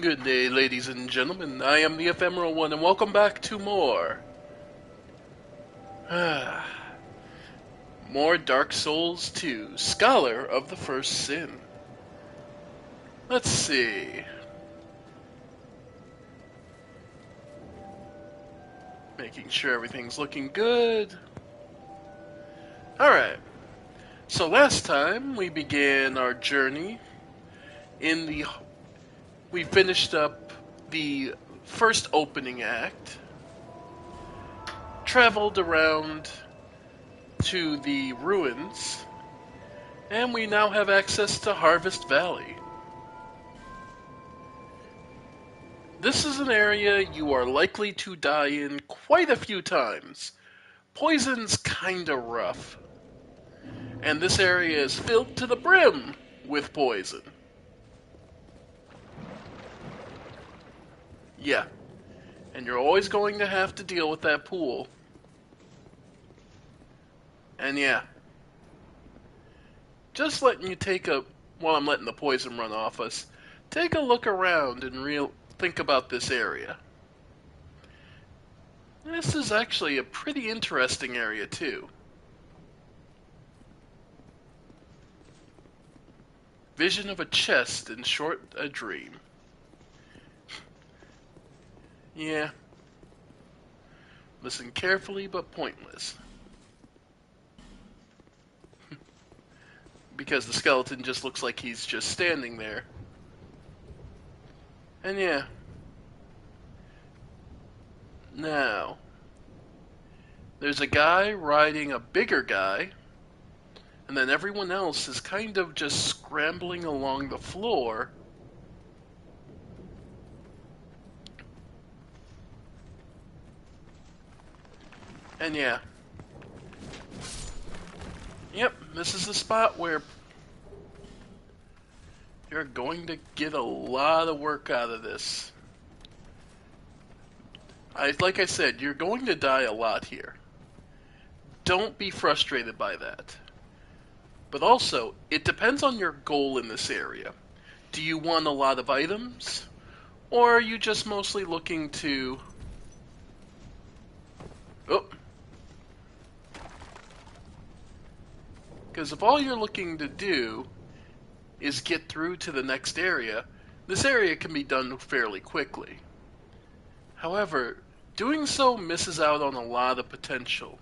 Good day, ladies and gentlemen. I am the Ephemeral One, and welcome back to more. More Dark Souls 2, Scholar of the First Sin. Let's see. Making sure everything's looking good. Alright. So last time we began our journey in the... We finished up the first opening act. Traveled around to the ruins, and we now have access to Harvest Valley. This is an area you are likely to die in quite a few times. Poison's kinda rough, and this area is filled to the brim with poison. Yeah, and you're always going to have to deal with that pool. And yeah, just letting you while I'm letting the poison run off us, take a look around and think about this area. This is actually a pretty interesting area too. Vision of a chest in short a dream. Yeah. Listen carefully but pointless. Because the skeleton just looks like he's just standing there. And yeah. Now, there's a guy riding a bigger guy, and then everyone else is kind of just scrambling along the floor. And yeah. Yep, this is the spot where you're going to get a lot of work out of this. Like I said, you're going to die a lot here. Don't be frustrated by that. But also, it depends on your goal in this area. Do you want a lot of items? Or are you just mostly looking to... Oh. Because if all you're looking to do is get through to the next area, this area can be done fairly quickly. However, doing so misses out on a lot of potential.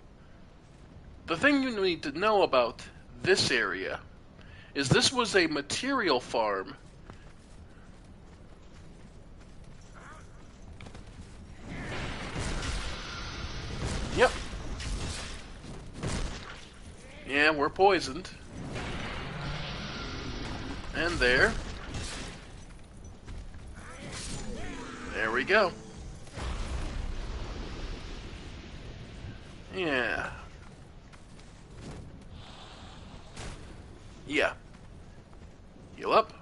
The thing you need to know about this area is this was a material farm. Yep. Yeah, we're poisoned. And there. There we go. Yeah. Yeah. Heal up.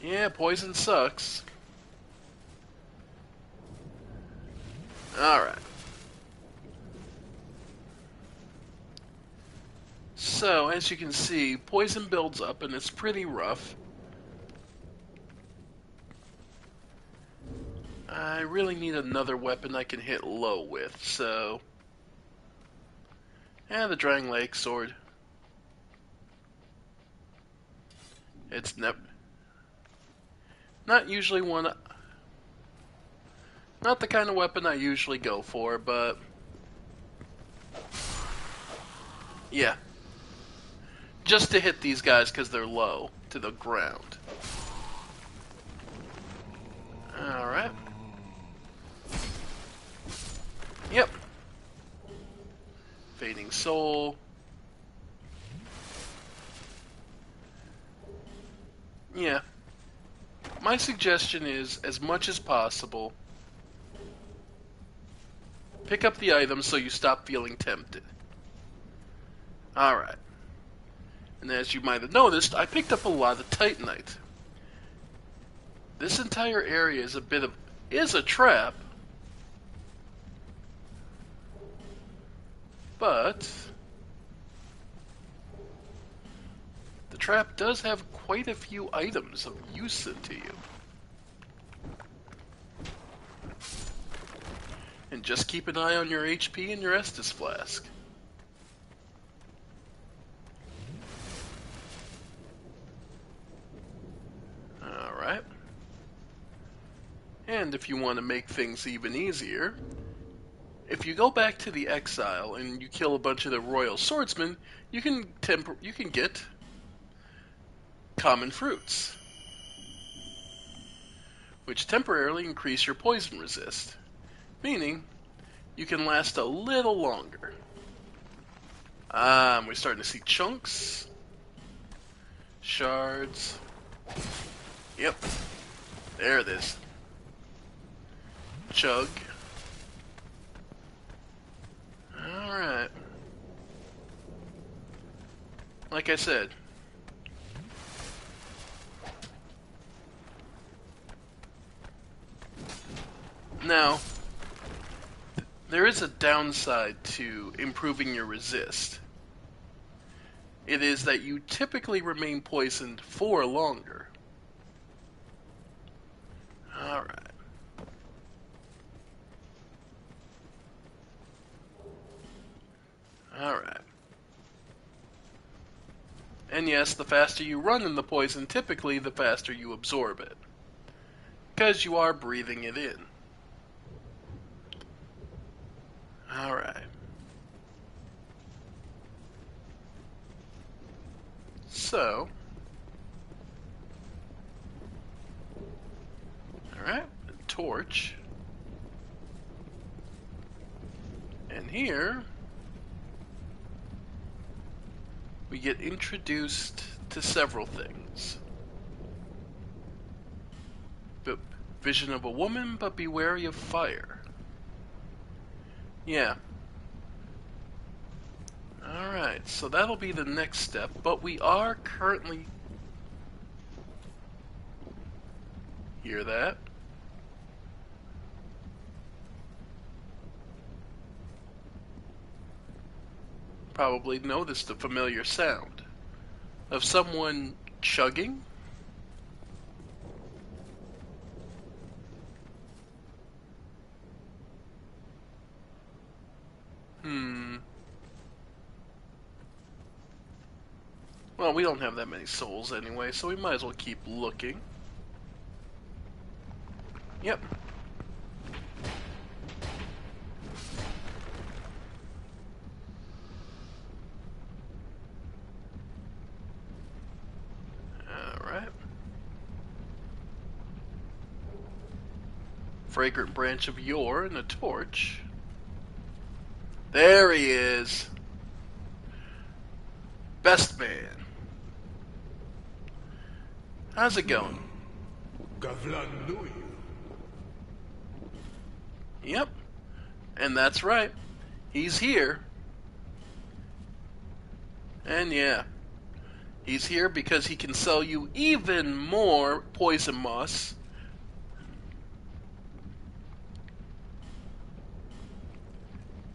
Yeah, poison sucks. Alright. So, as you can see, poison builds up and it's pretty rough. I really need another weapon I can hit low with, so... Yeah, the Drang Lake Sword. It's not usually one... Not the kind of weapon I usually go for, but... Yeah. Just to hit these guys because they're low to the ground. Alright. Yep. Fading Soul. Yeah. My suggestion is, as much as possible, pick up the items so you stop feeling tempted. Alright. And as you might have noticed, I picked up a lot of Titanite. This entire area is a trap, but the trap does have quite a few items of use to you. And just keep an eye on your HP and your Estus flask. Alright. And if you want to make things even easier, if you go back to the exile and you kill a bunch of the royal swordsmen, you can get common fruits, which temporarily increase your poison resist, meaning you can last a little longer. We're starting to see chunks, shards. Yep, there it is. Chug. Alright. Like I said, now, there is a downside to improving your resist. It is that you typically remain poisoned for longer. Alright. Alright. And yes, the faster you run in the poison, typically the faster you absorb it, because you are breathing it in. Alright. So, alright, a torch. And here, we get introduced to several things. Vision of a woman, but be wary of fire. Yeah. Alright, so that'll be the next step, but we are currently... Hear that? Probably noticed a familiar sound of someone chugging. Well, we don't have that many souls anyway, so we might as well keep looking. Yep. Alright. Fragrant branch of yore and a torch. There he is. Best man. How's it going? Yep. And that's right. He's here. And yeah. He's here because he can sell you even more poison moss.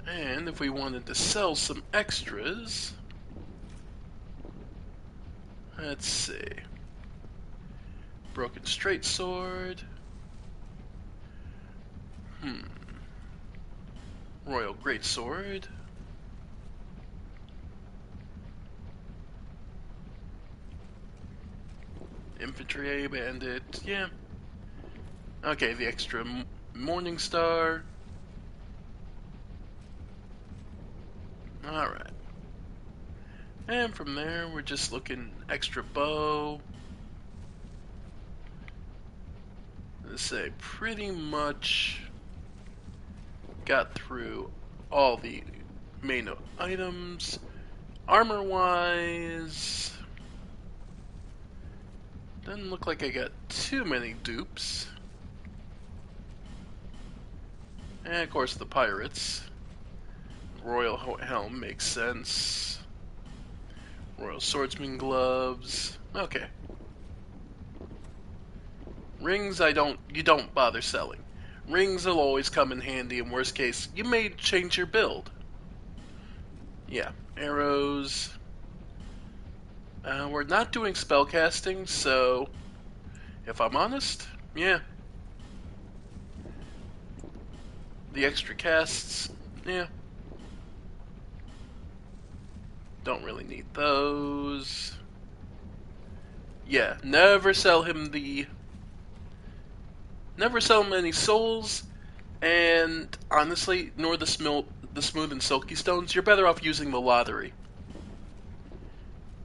And if we wanted to sell some extras, let's see. Broken straight sword. Royal great sword. Infantry bandit. Yeah. Okay, the extra morning star. Alright. And from there, we're just looking extra bow. Let's say pretty much got through all the main items. Armor wise, doesn't look like I got too many dupes. And of course the pirates. Royal helm makes sense. Royal swordsman gloves. Okay. Rings you don't bother selling. Rings will always come in handy. In worst case, you may change your build. Yeah, arrows. We're not doing spellcasting, so if I'm honest, yeah. The extra casts, yeah. Don't really need those. Yeah, never sell him any souls, and honestly, nor the smooth and silky stones. You're better off using the lottery.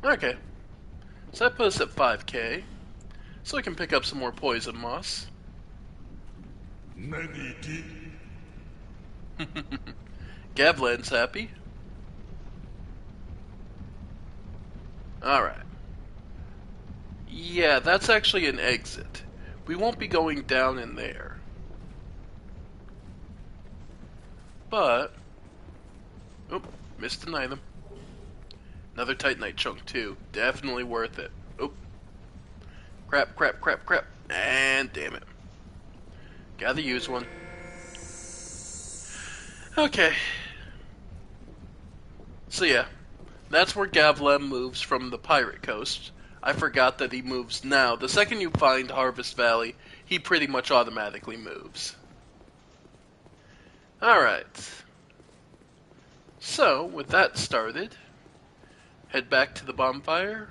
Okay, so that puts us at 5k, so we can pick up some more poison moss. Gavlan's happy. Alright. Yeah, that's actually an exit. We won't be going down in there. But... oh, missed an item. Another Titanite chunk, too. Definitely worth it. Oh. Crap, crap, crap, crap. And damn it. Gotta use one. Okay. So yeah, that's where Gavlem moves from the Pirate Coast. I forgot that he moves now. The second you find Harvest Valley, he pretty much automatically moves. Alright. So, with that started, head back to the bonfire.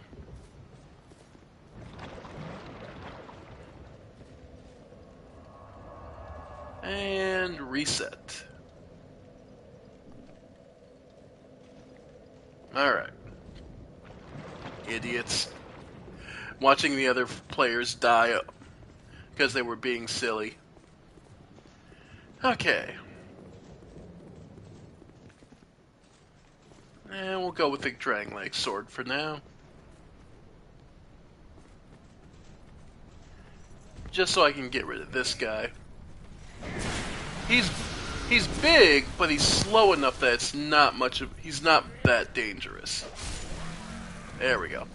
And reset. Alright. Idiots. Watching the other players die because they were being silly. Okay. And we'll go with the Drangleic sword for now. Just so I can get rid of this guy. He's big, but he's slow enough that it's not much of... he's not that dangerous. There we go.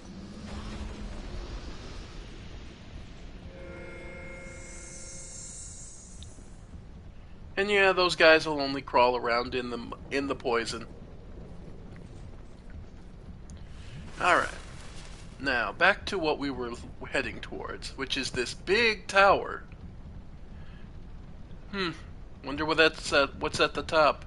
And yeah, those guys will only crawl around in the poison. Alright. Now, back to what we were heading towards, which is this big tower. Wonder what that's at, what's at the top.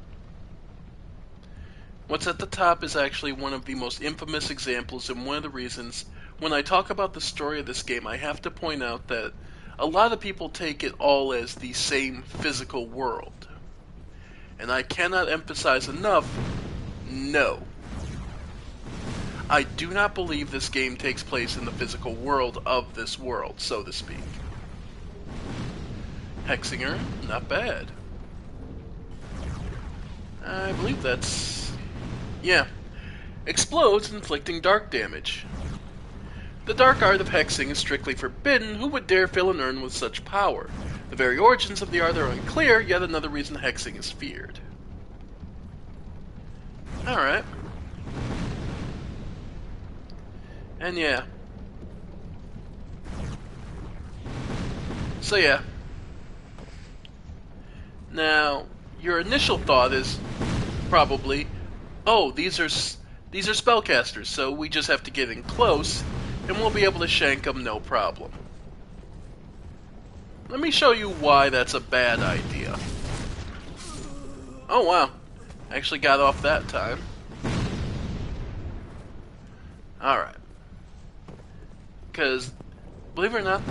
What's at the top is actually one of the most infamous examples, and one of the reasons when I talk about the story of this game, I have to point out that a lot of people take it all as the same physical world. And I cannot emphasize enough, no. I do not believe this game takes place in the physical world of this world, so to speak. Hexinger, not bad. I believe that's... yeah. Explodes, inflicting dark damage. The dark art of hexing is strictly forbidden. Who would dare fill an urn with such power? The very origins of the art are unclear, yet another reason hexing is feared. Alright. And yeah. So yeah. Now, your initial thought is probably, oh, these are spellcasters, so we just have to get in close, and we'll be able to shank them no problem. Let me show you why that's a bad idea. Oh wow, actually got off that time. Alright. Because, believe it or not,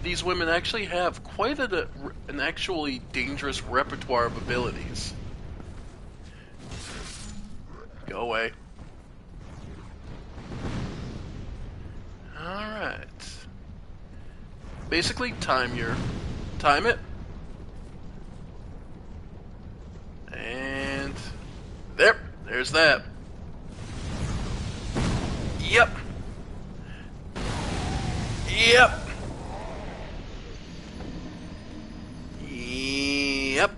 these women actually have quite an actually dangerous repertoire of abilities. Go away. Alright. Basically, time it. And there's that. Yep. Yep. Yep.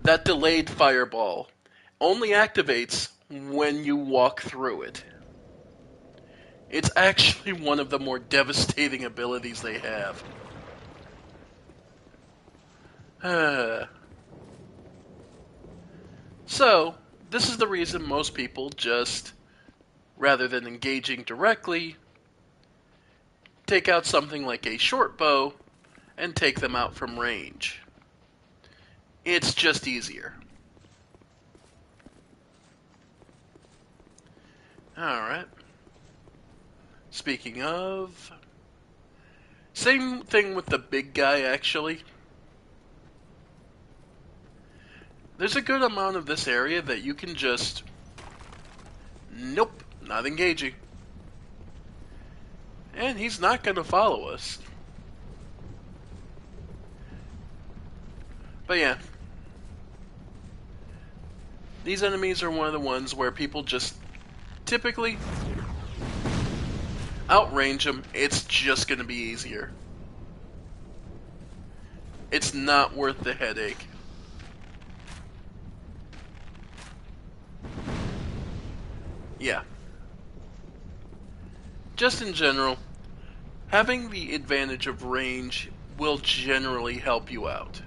That delayed fireball only activates when you walk through it. It's actually one of the more devastating abilities they have. So, This is the reason most people just, rather than engaging directly, take out something like a short bow and take them out from range. It's just easier. Alright. Speaking of... Same thing with the big guy, actually. There's a good amount of this area that you can just... Nope, not engaging. And he's not going to follow us. But yeah. These enemies are one of the ones where people just typically outrange them. It's just going to be easier. It's not worth the headache. Yeah. Just in general, having the advantage of range will generally help you out.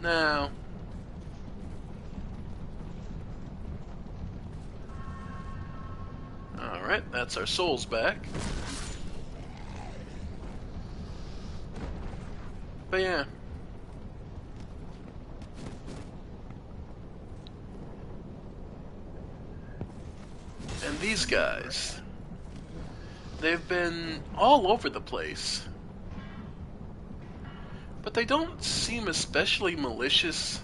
Now, alright, that's our souls back. But yeah. And these guys, they've been all over the place. But they don't seem especially malicious,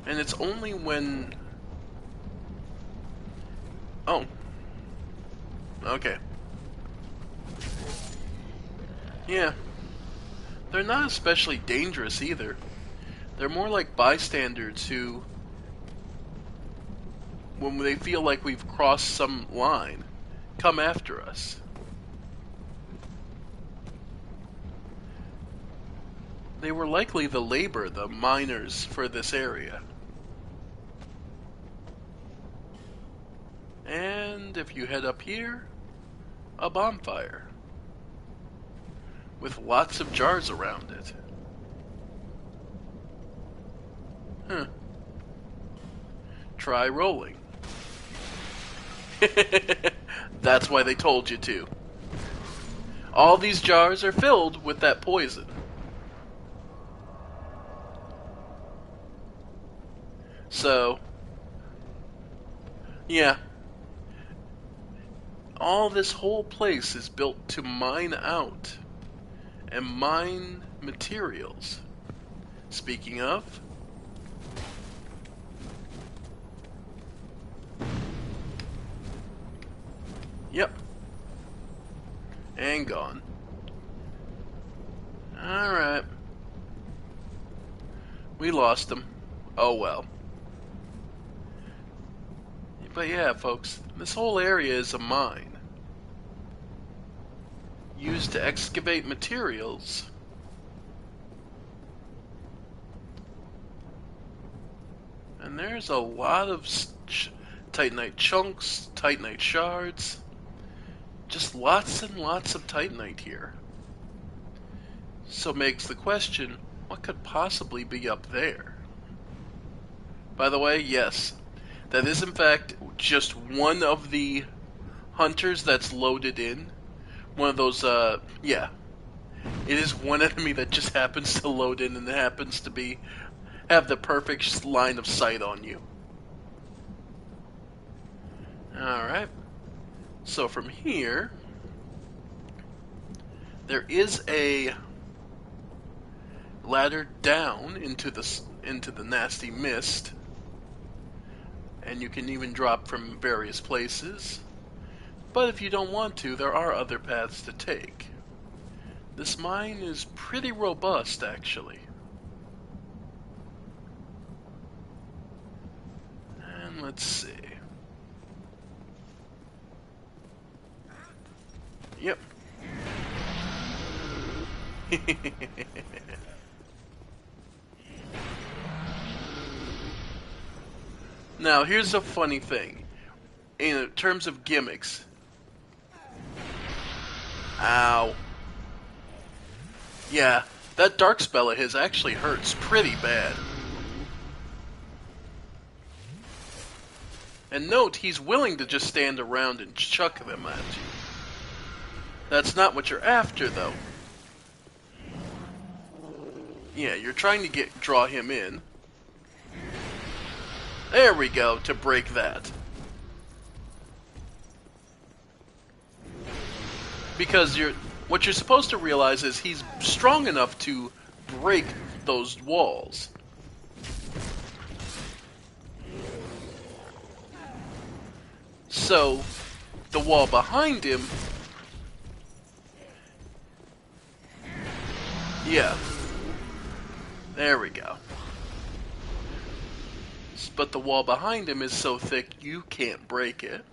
and it's only when... Oh. Okay. Yeah. They're not especially dangerous either. They're more like bystanders who, when they feel like we've crossed some line, come after us. They were likely the labor, the miners for this area. And if you head up here, a bonfire with lots of jars around it. Huh. Try rolling. That's why they told you to. All these jars are filled with that poison. So, yeah. All this whole place is built to mine out and mine materials. Speaking of, yep. And gone. Alright. We lost them. Oh well. But yeah, folks, this whole area is a mine. Used to excavate materials. And there's a lot of titanite chunks, titanite shards. Just lots and lots of titanite here. So makes the question, what could possibly be up there? By the way, yes, that is in fact just one of the hunters that's loaded in. One of those, yeah. It is one enemy that just happens to load in and happens to have the perfect line of sight on you. Alright. So from here, there is a ladder down into the nasty mist. And you can even drop from various places. But if you don't want to, there are other paths to take. This mine is pretty robust, actually. And let's see. Yep. Now, here's a funny thing. In terms of gimmicks. Ow. Yeah, That dark spell of his actually hurts pretty bad. And note, he's willing to just stand around and chuck them at you. That's not what you're after, though. Yeah, you're trying to draw him in. There we go, to break that. Because what you're supposed to realize is he's strong enough to break those walls. So, the wall behind him... Yeah. There we go. But the wall behind him is so thick you can't break it.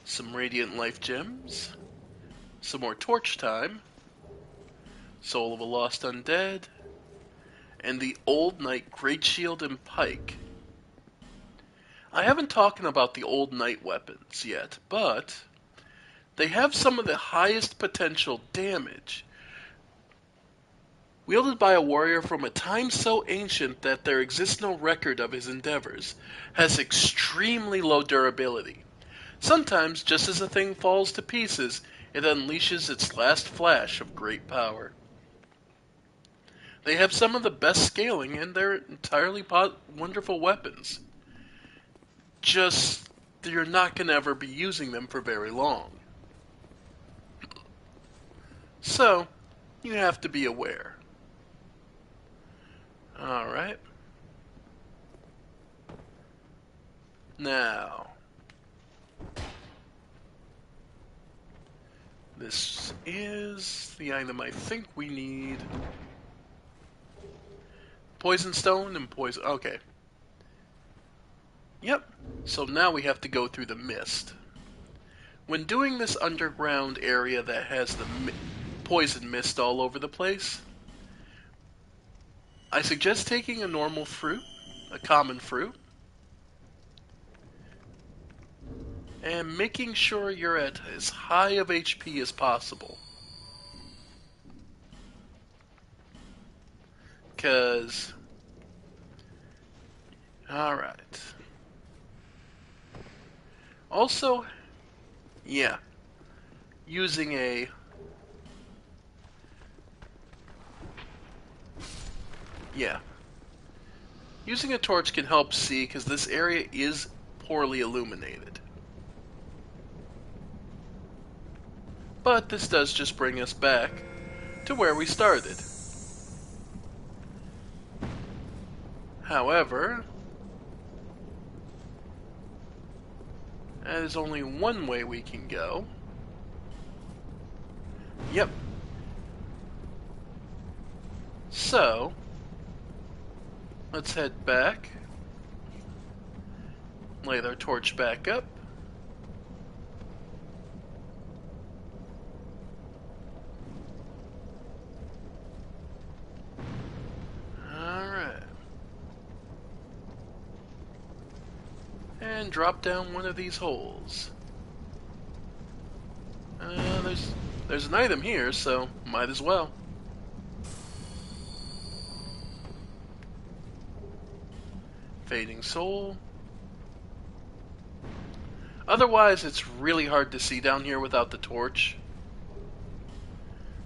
Some Radiant Life Gems. Some more Torch Time. Soul of a Lost Undead. And the Old Knight Great Shield and Pike. I haven't talked about the Old Knight weapons yet, but they have some of the highest potential damage. Wielded by a warrior from a time so ancient that there exists no record of his endeavors, has extremely low durability. Sometimes, just as a thing falls to pieces, it unleashes its last flash of great power. They have some of the best scaling, and they're entirely wonderful weapons. Just, you're not going to ever be using them for very long. So, you have to be aware. Alright. Now, this is the item I think we need. Poison Stone and Poison... Okay. Yep. So now we have to go through the mist. When doing this underground area that has the poison mist all over the place, I suggest taking a normal fruit, a common fruit, and making sure you're at as high of HP as possible. Because... Alright. Also, yeah, using a... Yeah. Using a torch can help see, because this area is poorly illuminated. But this does just bring us back to where we started. However, there's only one way we can go. Yep. So, let's head back. Light our torch back up. Alright. And drop down one of these holes. There's an item here, so might as well. Fading Soul. Otherwise, it's really hard to see down here without the torch.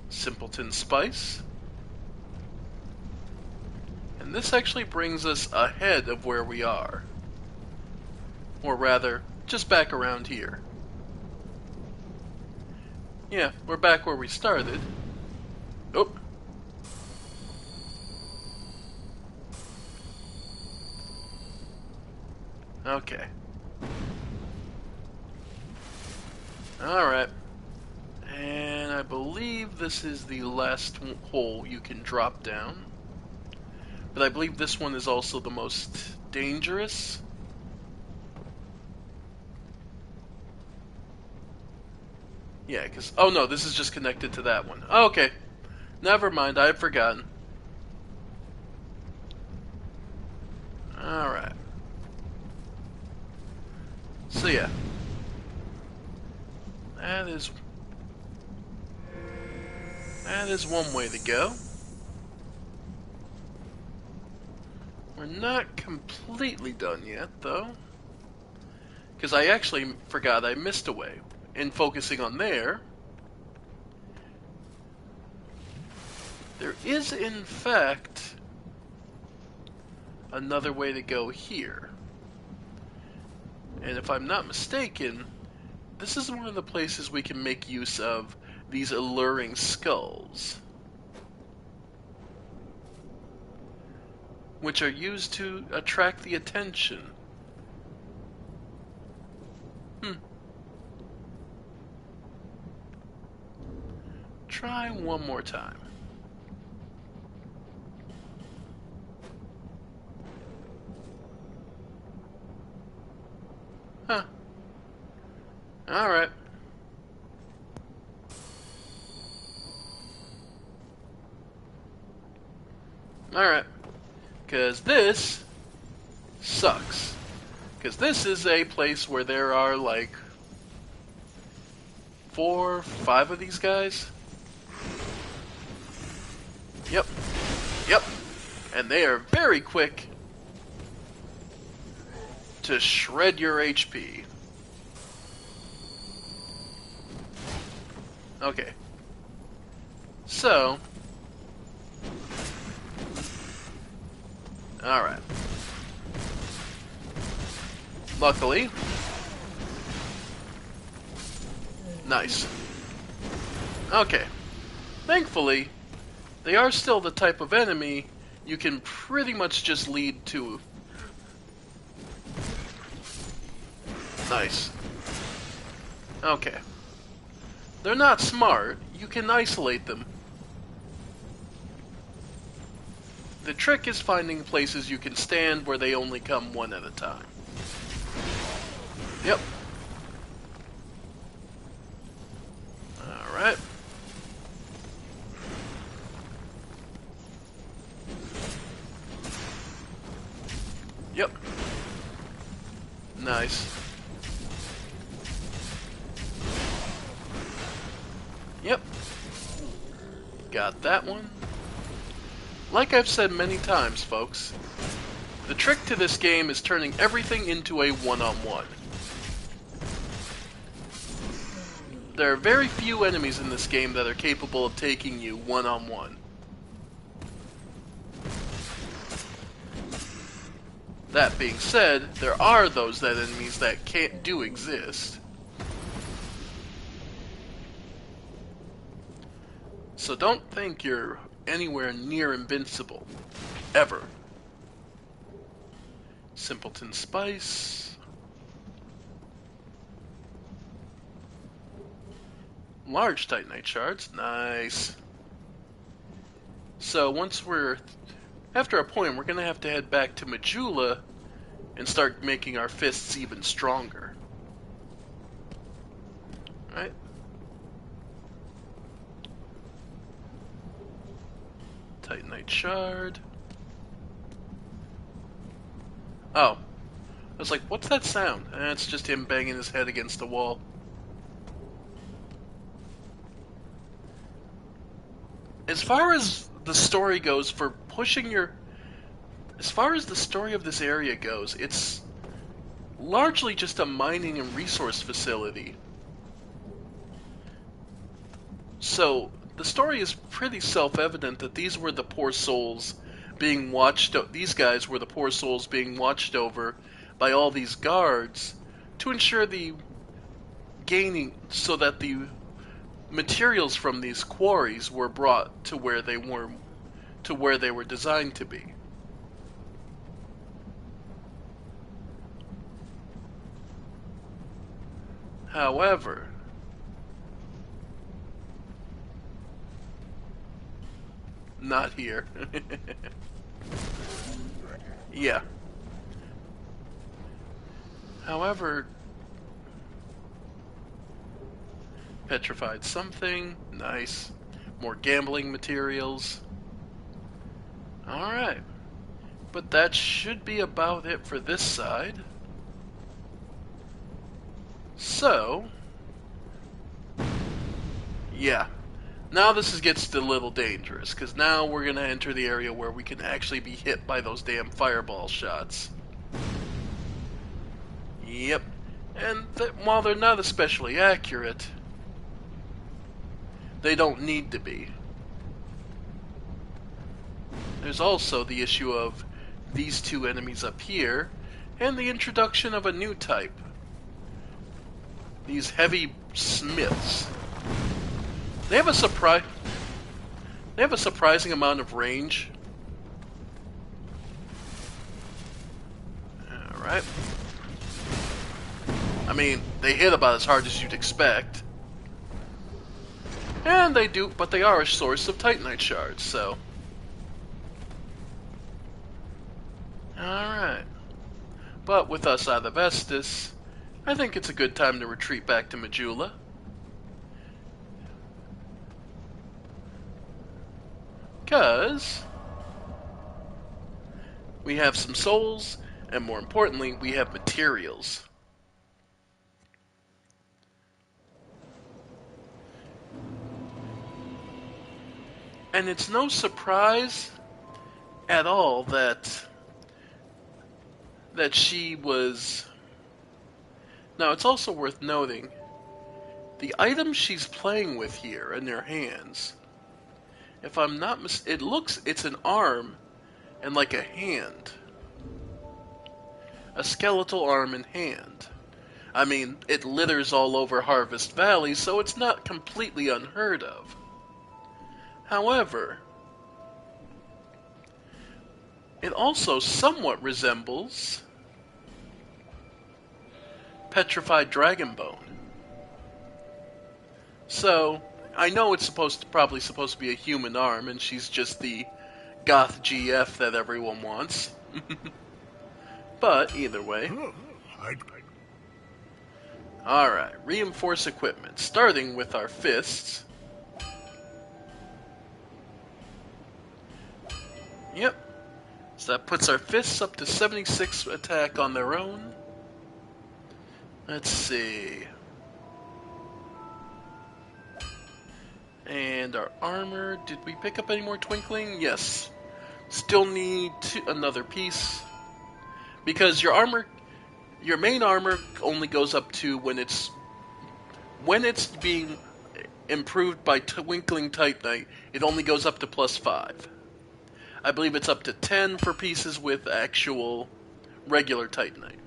Simpleton Spice. And this actually brings us ahead of where we are. Or rather, just back around here. Yeah, we're back where we started. Oh. Okay. Alright. And I believe this is the last hole you can drop down. But I believe this one is also the most dangerous. Yeah, because... Oh no, this is just connected to that one. Oh, okay. Never mind, I had forgotten. Alright. So yeah. That is... That is one way to go. We're not completely done yet, though. Because I actually forgot I missed a way. In focusing on there is, in fact, another way to go here. And if I'm not mistaken, this is one of the places we can make use of these alluring skulls, which are used to attract the attention. Try one more time. Huh. Alright. Alright. Because this sucks. Because this is a place where there are like 4, 5 of these guys. Yep. Yep. And they are very quick to shred your HP. Okay. So. Alright. Luckily. Nice. Okay. Thankfully, they are still the type of enemy you can pretty much just lead to. Nice. Okay. They're not smart. You can isolate them. The trick is finding places you can stand where they only come one at a time. Yep. Alright. Yep. Nice. Yep. Got that one. Like I've said many times, folks, the trick to this game is turning everything into a one-on-one. There are very few enemies in this game that are capable of taking you one-on-one. That being said, there are those enemies that do exist. So don't think you're anywhere near invincible. Ever. Simpleton Spice. Large Titanite shards. Nice. So once after a point, we're going to have to head back to Majula and start making our fists even stronger. Right? Titanite shard. Oh. I was like, what's that sound? And it's just him banging his head against the wall. As far as the story goes for pushing your... As far as the story of this area goes, it's largely just a mining and resource facility. So, the story is pretty self-evident that these were the poor souls being watched... These guys were the poor souls being watched over by all these guards to ensure the gaining... so that the materials from these quarries were brought to where they were designed to be. However, not here. Yeah. However, petrified something. Nice. More gambling materials. Alright. But that should be about it for this side. So, yeah. Now gets a little dangerous, because now we're going to enter the area where we can actually be hit by those damn fireball shots. Yep. And while they're not especially accurate, they don't need to be. There's also the issue of these two enemies up here, and the introduction of a new type. These heavy smiths. They have a surprising amount of range. Alright. I mean, they hit about as hard as you'd expect. And but they are a source of Titanite shards, so. Alright. But with us out of Estus, I think it's a good time to retreat back to Majula. Because we have some souls, and more importantly, we have materials. And it's no surprise at all that she was... Now, it's also worth noting, the items she's playing with here in her hands, if I'm not it's an arm and like a hand. A skeletal arm and hand. I mean, it litters all over Harvest Valley, so it's not completely unheard of. However, it also somewhat resembles petrified dragon bone. So, I know it's probably supposed to be a human arm, and she's just the goth GF that everyone wants. But, either way. Alright, reinforce equipment, starting with our fists. Yep. So that puts our fists up to 76 attack on their own. Let's see. And our armor, did we pick up any more twinkling? Yes. Still need another piece. Because your main armor only goes up to when it's being improved by twinkling titanite, it only goes up to +5. I believe it's up to 10 for pieces with actual regular titanite.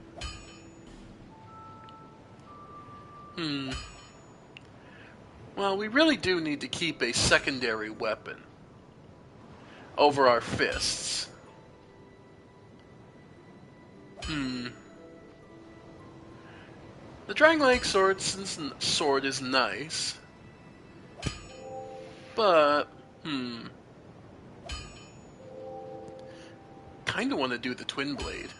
Well, we really do need to keep a secondary weapon over our fists. The Dragon Lake sword is nice, but kinda want to do the twin blade.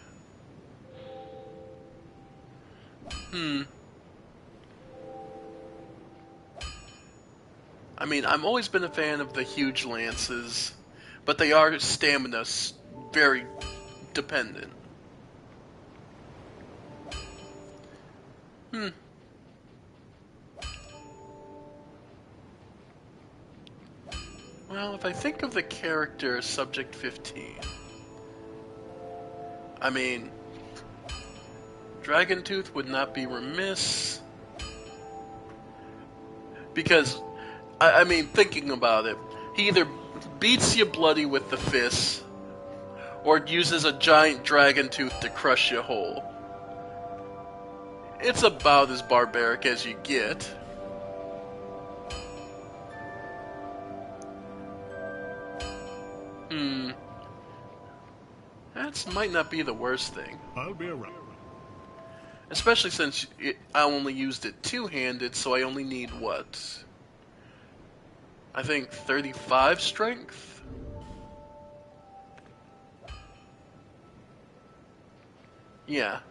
I mean, I've always been a fan of the huge lances, but they are stamina very dependent. Well, if I think of the character as Subject 15, I mean, Dragon Tooth would not be remiss, because, I mean, thinking about it, he either beats you bloody with the fists, or uses a giant dragon tooth to crush you whole. It's about as barbaric as you get. That might not be the worst thing. I'll be around. Especially since I only used it two-handed, so I only need what? I think 35 strength? Yeah.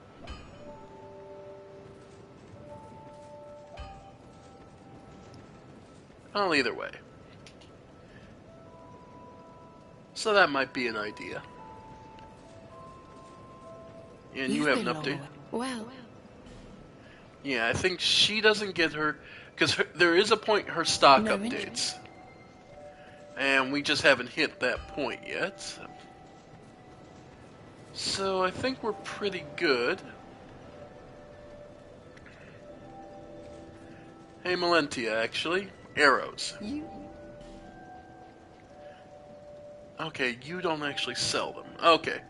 Well, either way. So that might be an idea. And you have an update? Well. Yeah, I think she doesn't get her... Because there is a point her stock updates. And we just haven't hit that point yet. So I think we're pretty good. Hey, Malentia, actually. Arrows. Okay, you don't actually sell them. Okay.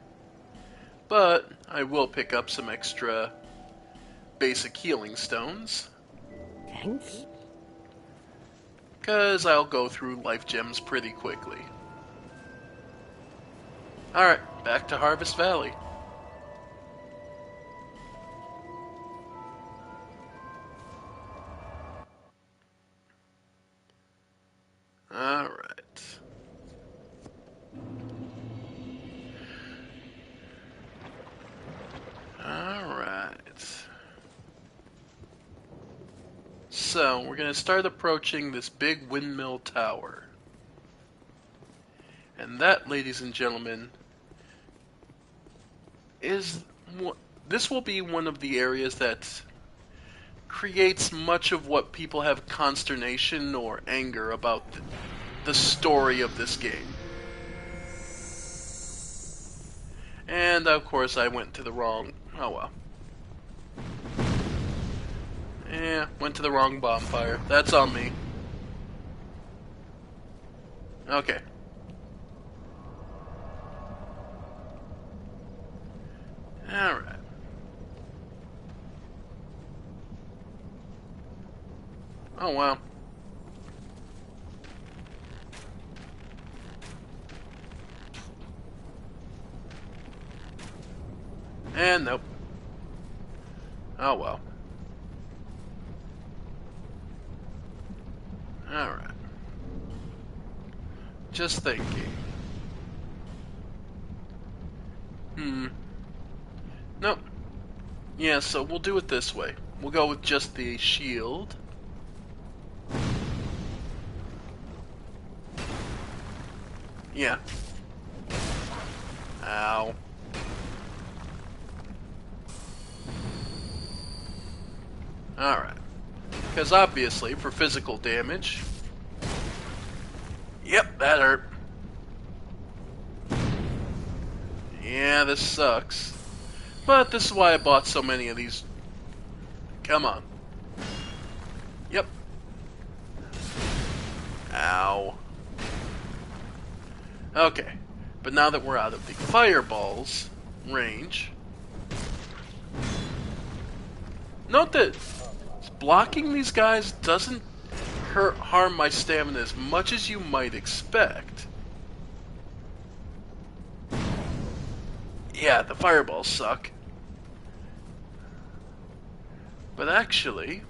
But I will pick up some extra basic healing stones. Thanks. Because I'll go through life gems pretty quickly. Alright, back to Harvest Valley. Alright. Alright. So, we're going to start approaching this big windmill tower. And that, ladies and gentlemen, is... This will be one of the areas that creates much of what people have consternation or anger about the story of this game. And, of course, I went to the wrong... Oh, well. Went to the wrong bonfire. That's on me. Okay. Alright. Oh, wow. And nope. Oh, well. Alright. Just thinking. Nope. Yeah, so we'll do it this way. We'll go with just the shield. Yeah. Ow. Alright. Because obviously, for physical damage... Yep, that hurt. Yeah, this sucks. But this is why I bought so many of these. Come on. Yep. Ow. Okay. But now that we're out of the fireball's range... Note that blocking these guys doesn't harm my stamina as much as you might expect. Yeah, the fireballs suck. But actually...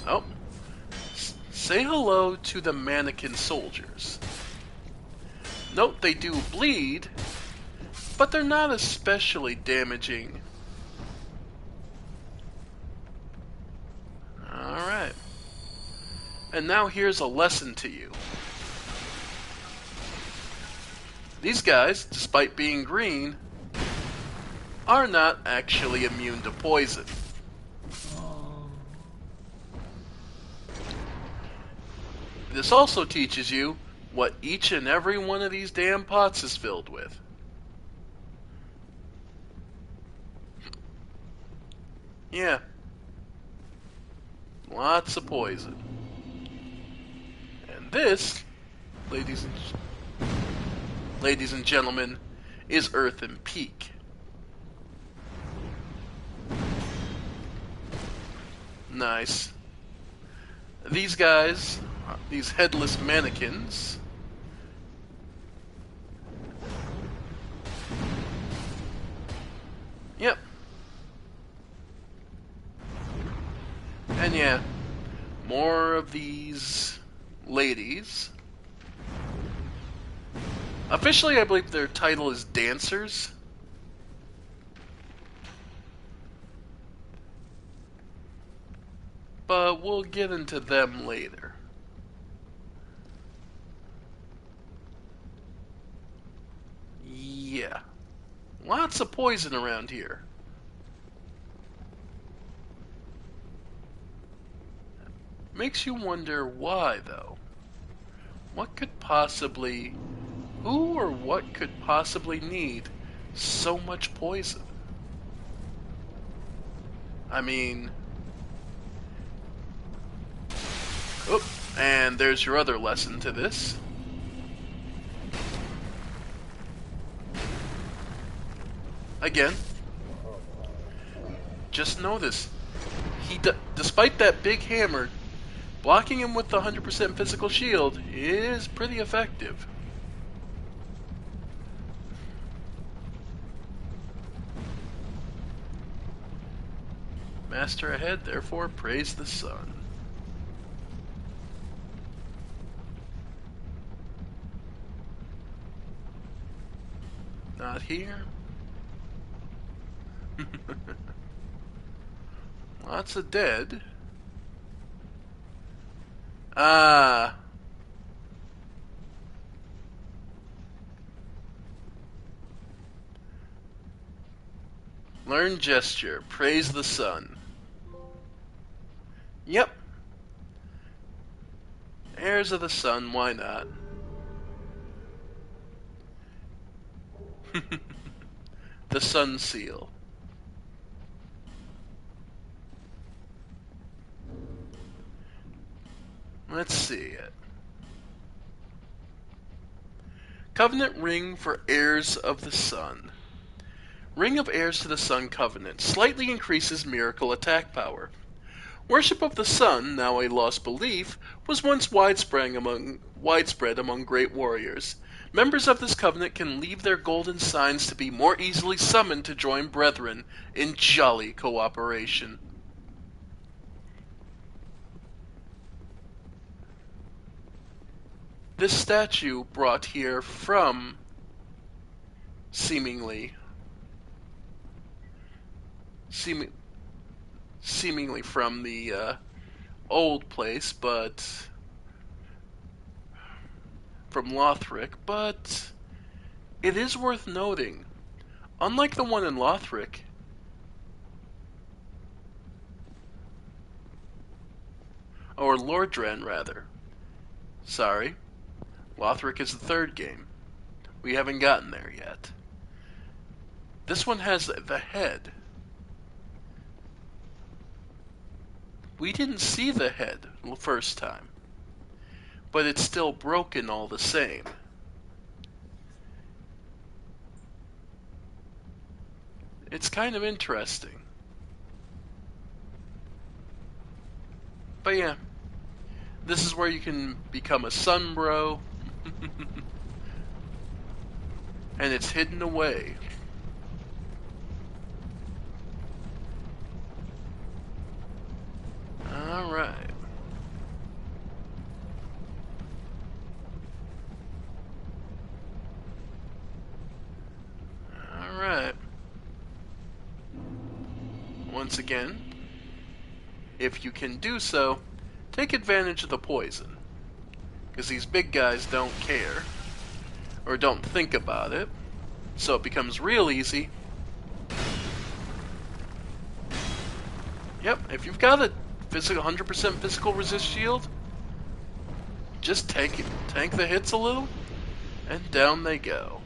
Oh. Say hello to the mannequin soldiers. Note they do bleed, but they're not especially damaging. Alright. And now here's a lesson to you. These guys, despite being green, are not actually immune to poison. This also teaches you what each and every one of these damn pots is filled with. Yeah. Lots of poison. And this, ladies and gentlemen, is Earthen Peak. Nice. These guys, these headless mannequins, yep. And yeah, more of these ladies. Officially, I believe their title is dancers. But we'll get into them later. Yeah. Lots of poison around here. Makes you wonder why, though. What could possibly... Who or what could possibly need so much poison? I mean... Oh, and there's your other lesson to this. Again, just know this. Despite that big hammer, blocking him with the 100% physical shield is pretty effective. Master ahead, therefore praise the sun. Not here. Lots of dead. Ah. Learn gesture. Praise the sun. Yep. Heirs of the sun, why not? The sun seal. Let's see it. Covenant ring for heirs of the sun. Ring of heirs to the sun covenant slightly increases miracle attack power. Worship of the sun, now a lost belief, was once widespread among great warriors. Members of this covenant can leave their golden signs to be more easily summoned to join brethren in jolly cooperation. This statue brought here from, seemingly from the old place, but from Lothric, but it is worth noting, unlike the one in Lothric, or Lordran rather, sorry, Lothric is the third game. We haven't gotten there yet. This one has the head. We didn't see the head the first time, but it's still broken all the same. It's kind of interesting. But yeah, this is where you can become a sun bro. And it's hidden away. Alright. Alright. Once again, if you can do so, take advantage of the poison. Because these big guys don't care, or don't think about it, so it becomes real easy. Yep, if you've got a 100% physical resist shield, just tank the hits a little, and down they go.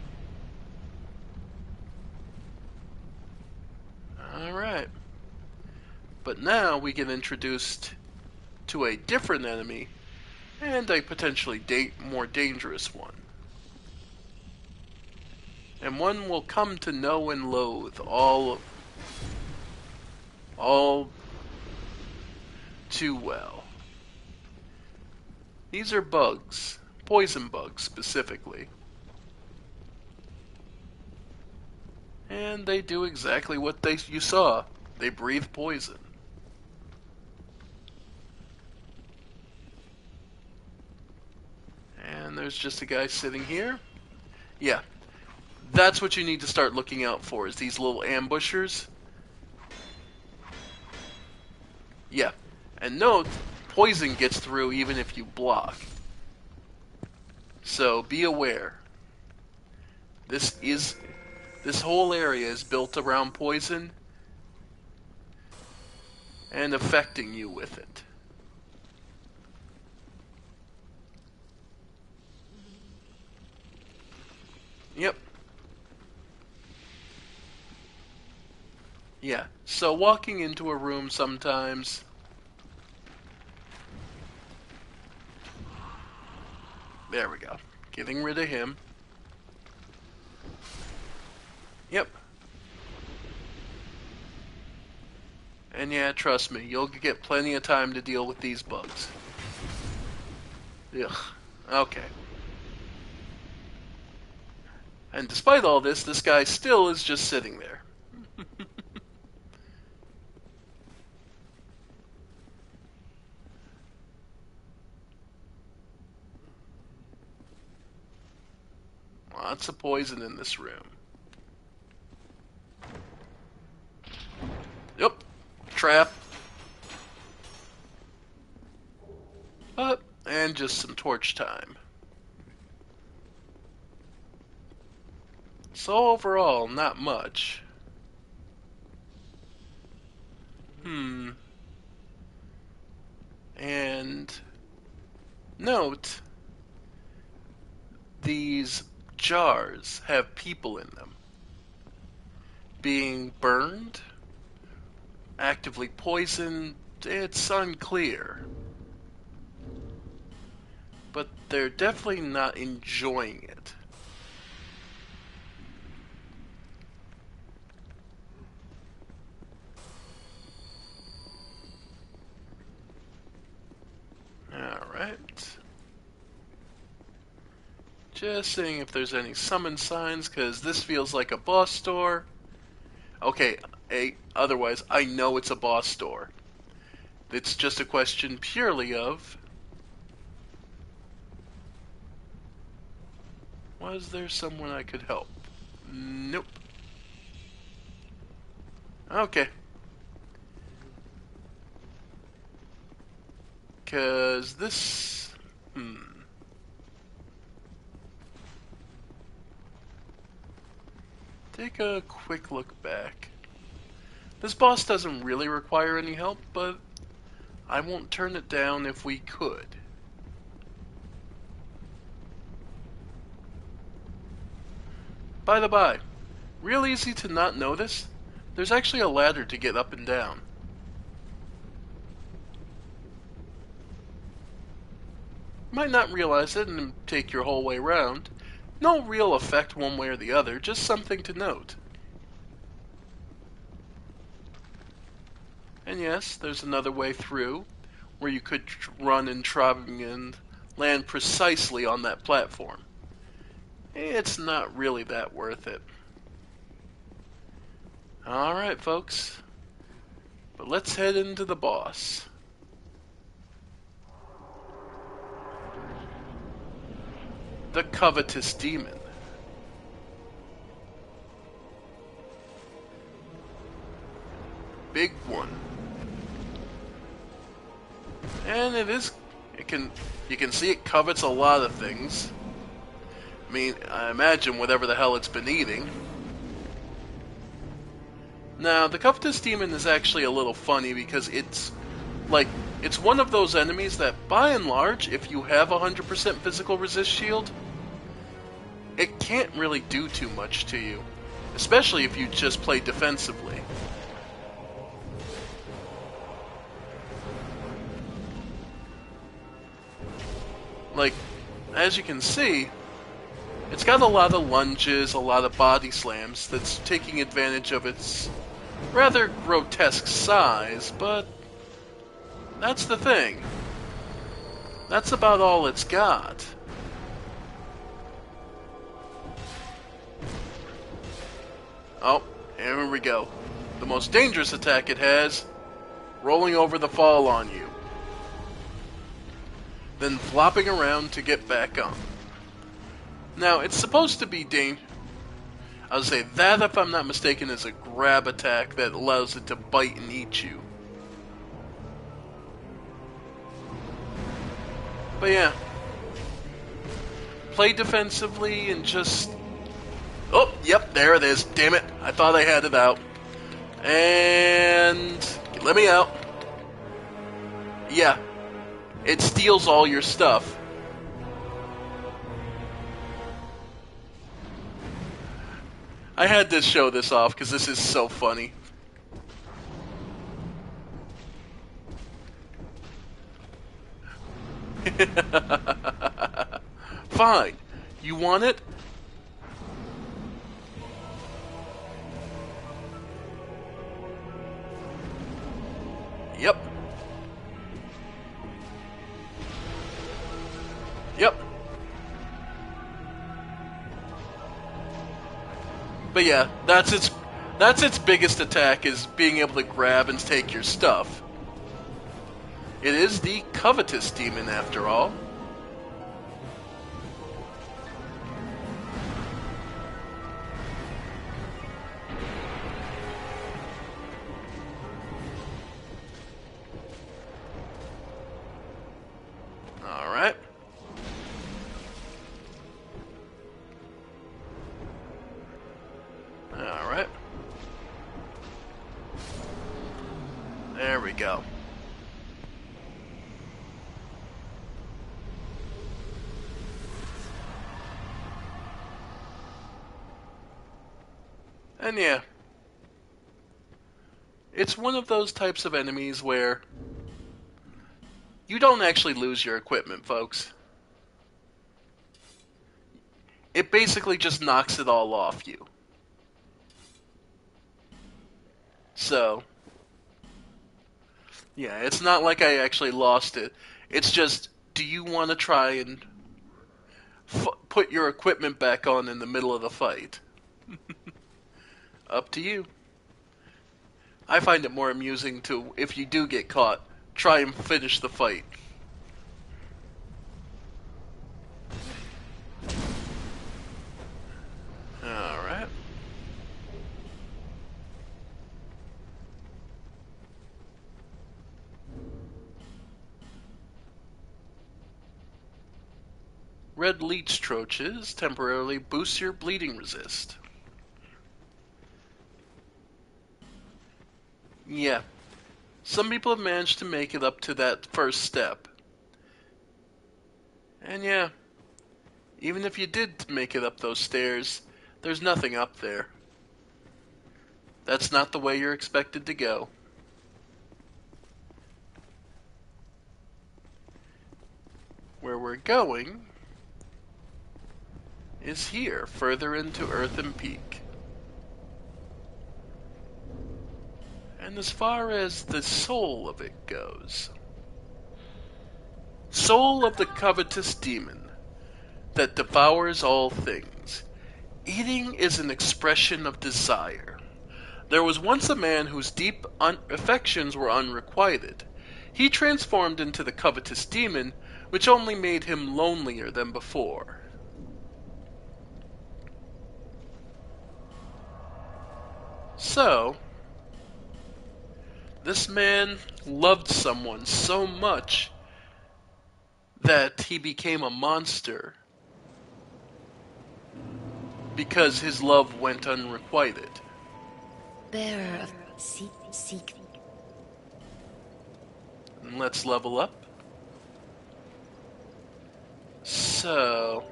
Alright. But now we get introduced to a different enemy, and a potentially more dangerous one. And one we'll come to know and loathe all too well. These are bugs, poison bugs specifically. And they do exactly what you saw. They breathe poison. And there's just a guy sitting here. Yeah. That's what you need to start looking out for, is these little ambushers. Yeah. And note, poison gets through even if you block. So be aware. This whole area is built around poison and affecting you with it. Yep. Yeah. So walking into a room sometimes... There we go. Getting rid of him. Yep. And yeah, trust me, you'll get plenty of time to deal with these bugs. Ugh. Okay. And despite all this guy still is just sitting there. Lots of poison in this room. Yep. Trap. And just some torch time. So overall, not much. And note, these jars have people in them. Being burned, actively poisoned, it's unclear. But they're definitely not enjoying it. Alright. Just seeing if there's any summon signs, because this feels like a boss door. Okay, otherwise, I know it's a boss door. It's just a question purely of... Was there someone I could help? Nope. Okay. Because this... Take a quick look back. This boss doesn't really require any help, but I won't turn it down if we could. By the by, real easy to not notice, there's actually a ladder to get up and down. Might not realize it and take your whole way around. No real effect one way or the other, just something to note. And yes, there's another way through, where you could run and trotting and land precisely on that platform. It's not really that worth it. Alright, folks. But let's head into the boss. The Covetous Demon. Big one. And you can see it covets a lot of things. I mean, I imagine whatever the hell it's been eating. Now, the Covetous Demon is actually a little funny because it's one of those enemies that, by and large, if you have 100% physical resist shield, it can't really do too much to you, especially if you just play defensively. Like, as you can see, it's got a lot of lunges, a lot of body slams that's taking advantage of its rather grotesque size, but that's the thing. That's about all it's got. Oh, here we go. The most dangerous attack it has, rolling over the fall on you. Then flopping around to get back on. Now, it's supposed to be I would say that, if I'm not mistaken, is a grab attack that allows it to bite and eat you. But yeah. Play defensively and just... Oh, yep, there it is. Damn it. I thought I had it out. And... let me out. Yeah. It steals all your stuff. I had to show this off because this is so funny. Fine. You want it? Yep. Yep. But yeah, that's its biggest attack, is being able to grab and take your stuff. It is the covetous demon after all. Alright. Alright. There we go. And yeah, it's one of those types of enemies where you don't actually lose your equipment, folks. It basically just knocks it all off you. So, yeah, it's not like I actually lost it. It's just, do you want to try and put your equipment back on in the middle of the fight? Up to you. I find it more amusing to, if you do get caught, try and finish the fight. Alright. Red leech troches temporarily boost your bleeding resist. Yeah. Some people have managed to make it up to that first step. And yeah, even if you did make it up those stairs, there's nothing up there. That's not the way you're expected to go. Where we're going is here, further into Earthen Peak. And as far as the soul of it goes, soul of the covetous demon that devours all things, eating is an expression of desire. There was once a man whose deep affections were unrequited. He transformed into the covetous demon, which only made him lonelier than before. So, this man loved someone so much that he became a monster because his love went unrequited. Bearer of seek. And let's level up. So,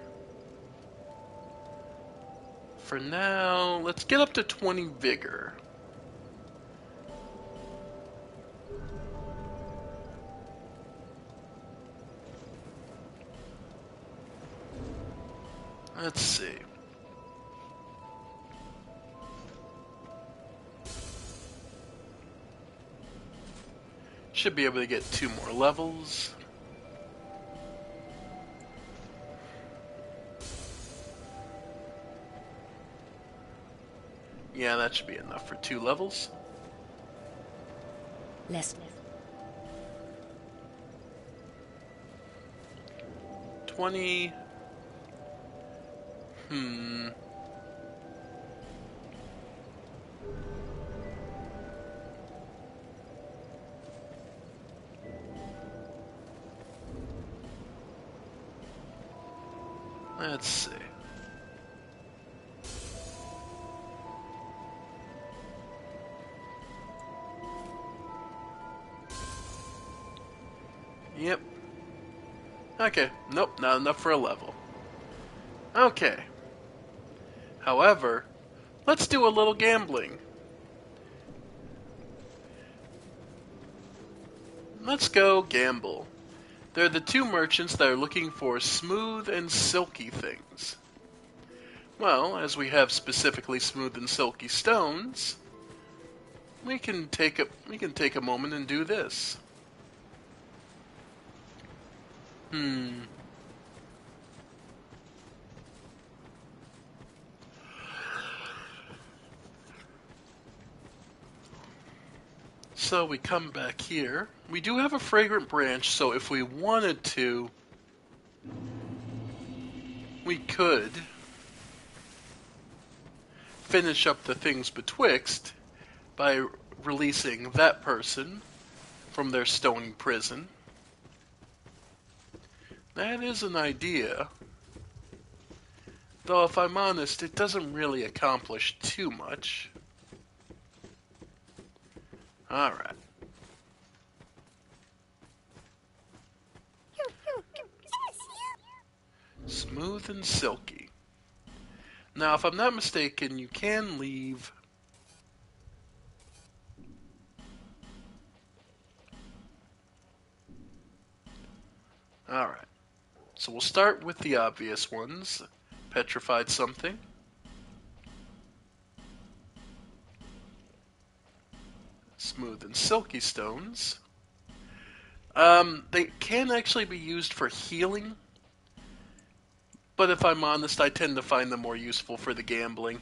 for now, let's get up to 20 vigor. Let's see. Should be able to get 2 more levels. Yeah, that should be enough for 2 levels. Less. 20. Let's see. Yep. Okay. Nope, not enough for a level. Okay. However, let's do a little gambling. Let's go gamble. They're the two merchants that are looking for smooth and silky things. Well, as we have specifically smooth and silky stones, we can take a moment and do this. So we come back here. We do have a fragrant branch, so if we wanted to, we could finish up the things betwixt by releasing that person from their stone prison. That is an idea. Though, if I'm honest, it doesn't really accomplish too much. Alright. Smooth and silky. Now, if I'm not mistaken, you can leave... Alright. So we'll start with the obvious ones. Petrified something. Smooth and silky stones. They can actually be used for healing, but if I'm honest, I tend to find them more useful for the gambling.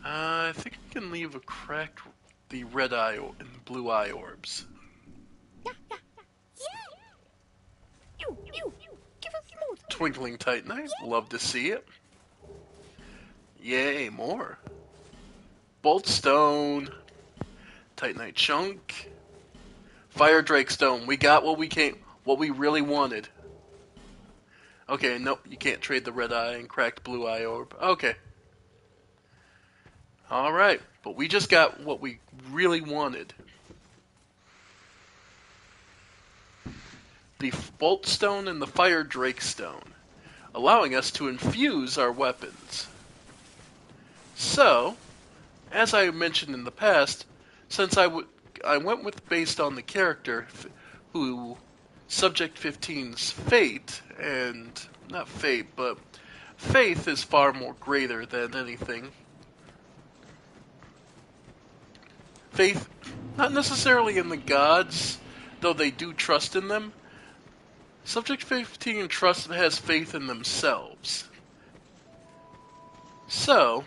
I think I can leave a cracked the red eye and blue eye orbs. Twinkling Titanite, love to see it. Yay, more. Bolt Stone, Titanite Chunk, Fire Drake Stone. We got what we really wanted. Okay, nope, you can't trade the red eye and cracked blue eye orb. Okay. Alright, but we just got what we really wanted. The Bolt Stone and the Fire Drake Stone, allowing us to infuse our weapons. So, as I mentioned in the past, since I went with based on the character who Subject 15's fate, and not fate, but faith is far more greater than anything. Faith, not necessarily in the gods, though they do trust in them. Subject 15 has faith in themselves. So,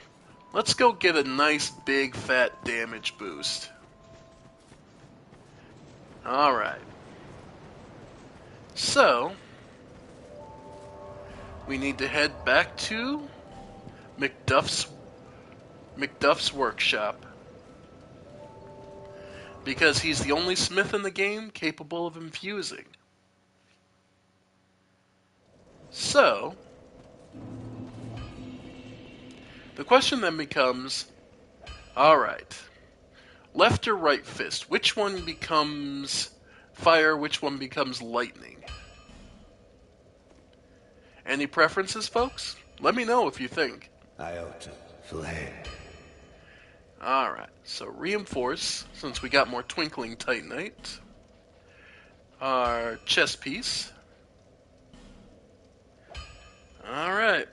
let's go get a nice big fat damage boost. Alright. So, we need to head back to McDuff's workshop. Because he's the only smith in the game capable of infusing. So, the question then becomes, alright, left or right fist, which one becomes fire, which one becomes lightning? Any preferences, folks? Let me know if you think. Iota, flame. Alright, so reinforce, since we got more Twinkling Titanite. Our chest piece. Alright.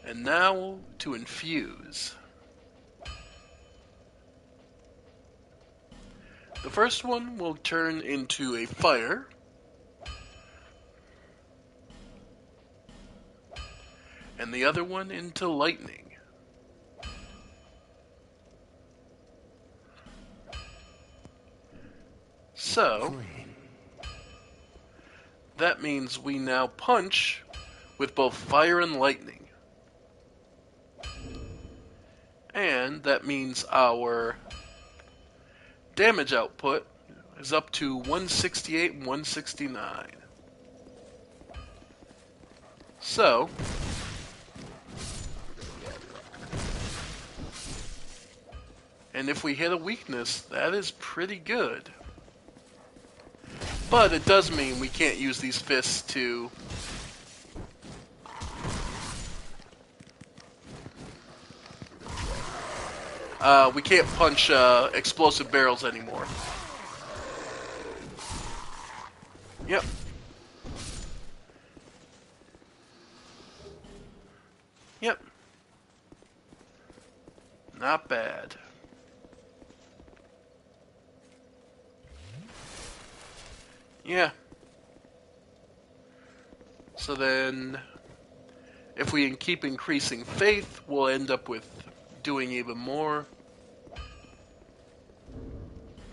And now to infuse. The first one will turn into a fire. And the other one into lightning. So, that means we now punch with both fire and lightning. And that means our damage output is up to 168 and 169. So, and if we hit a weakness, that is pretty good. But it does mean we can't use these fists to We can't punch explosive barrels anymore. Yep. Yep. Not bad. Yeah. So then, if we keep increasing faith, we'll end up with doing even more.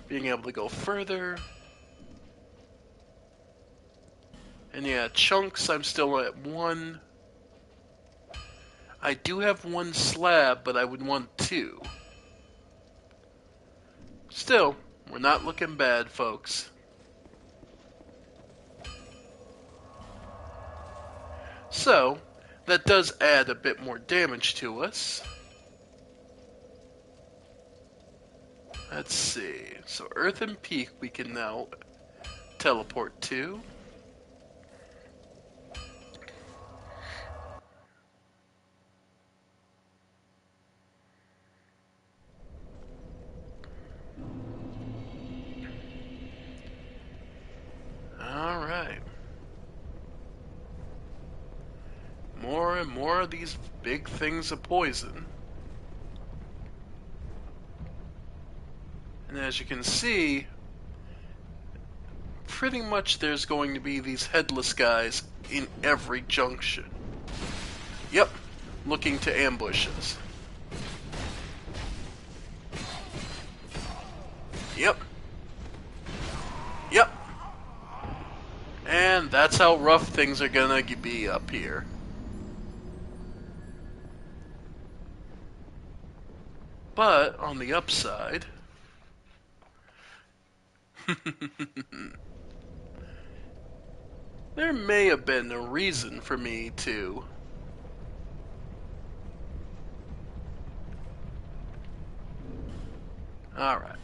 Being able to go further. And yeah, chunks, I'm still at 1. I do have 1 slab, but I would want 2. Still, we're not looking bad, folks. So, that does add a bit more damage to us. Let's see. So, Earthen Peak we can now teleport to. Alright. More and more of these big things of poison. And as you can see, pretty much there's going to be these headless guys in every junction. Yep, looking to ambush us. Yep. Yep. And that's how rough things are gonna be up here. But, on the upside... there may have been a reason for me to... Alright.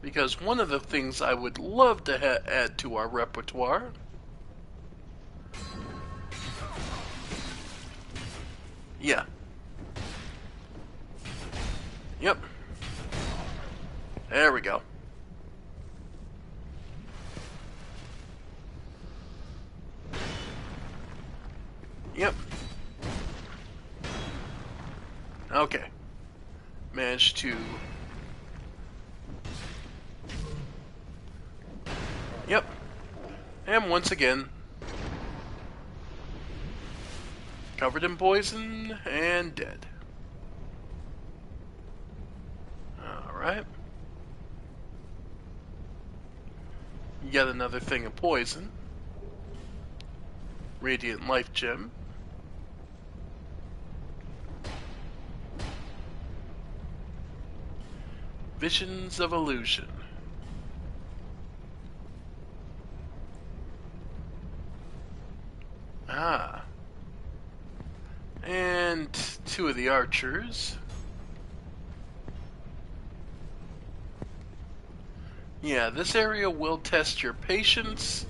Because one of the things I would love to add to our repertoire... Yeah. Yep. There we go. Yep. Okay. Managed to... Yep. And once again... covered in poison and dead. Alright. Yet another thing of poison. Radiant Life Gem. Visions of Illusion. Ah. And 2 of the archers. Yeah, this area will test your patience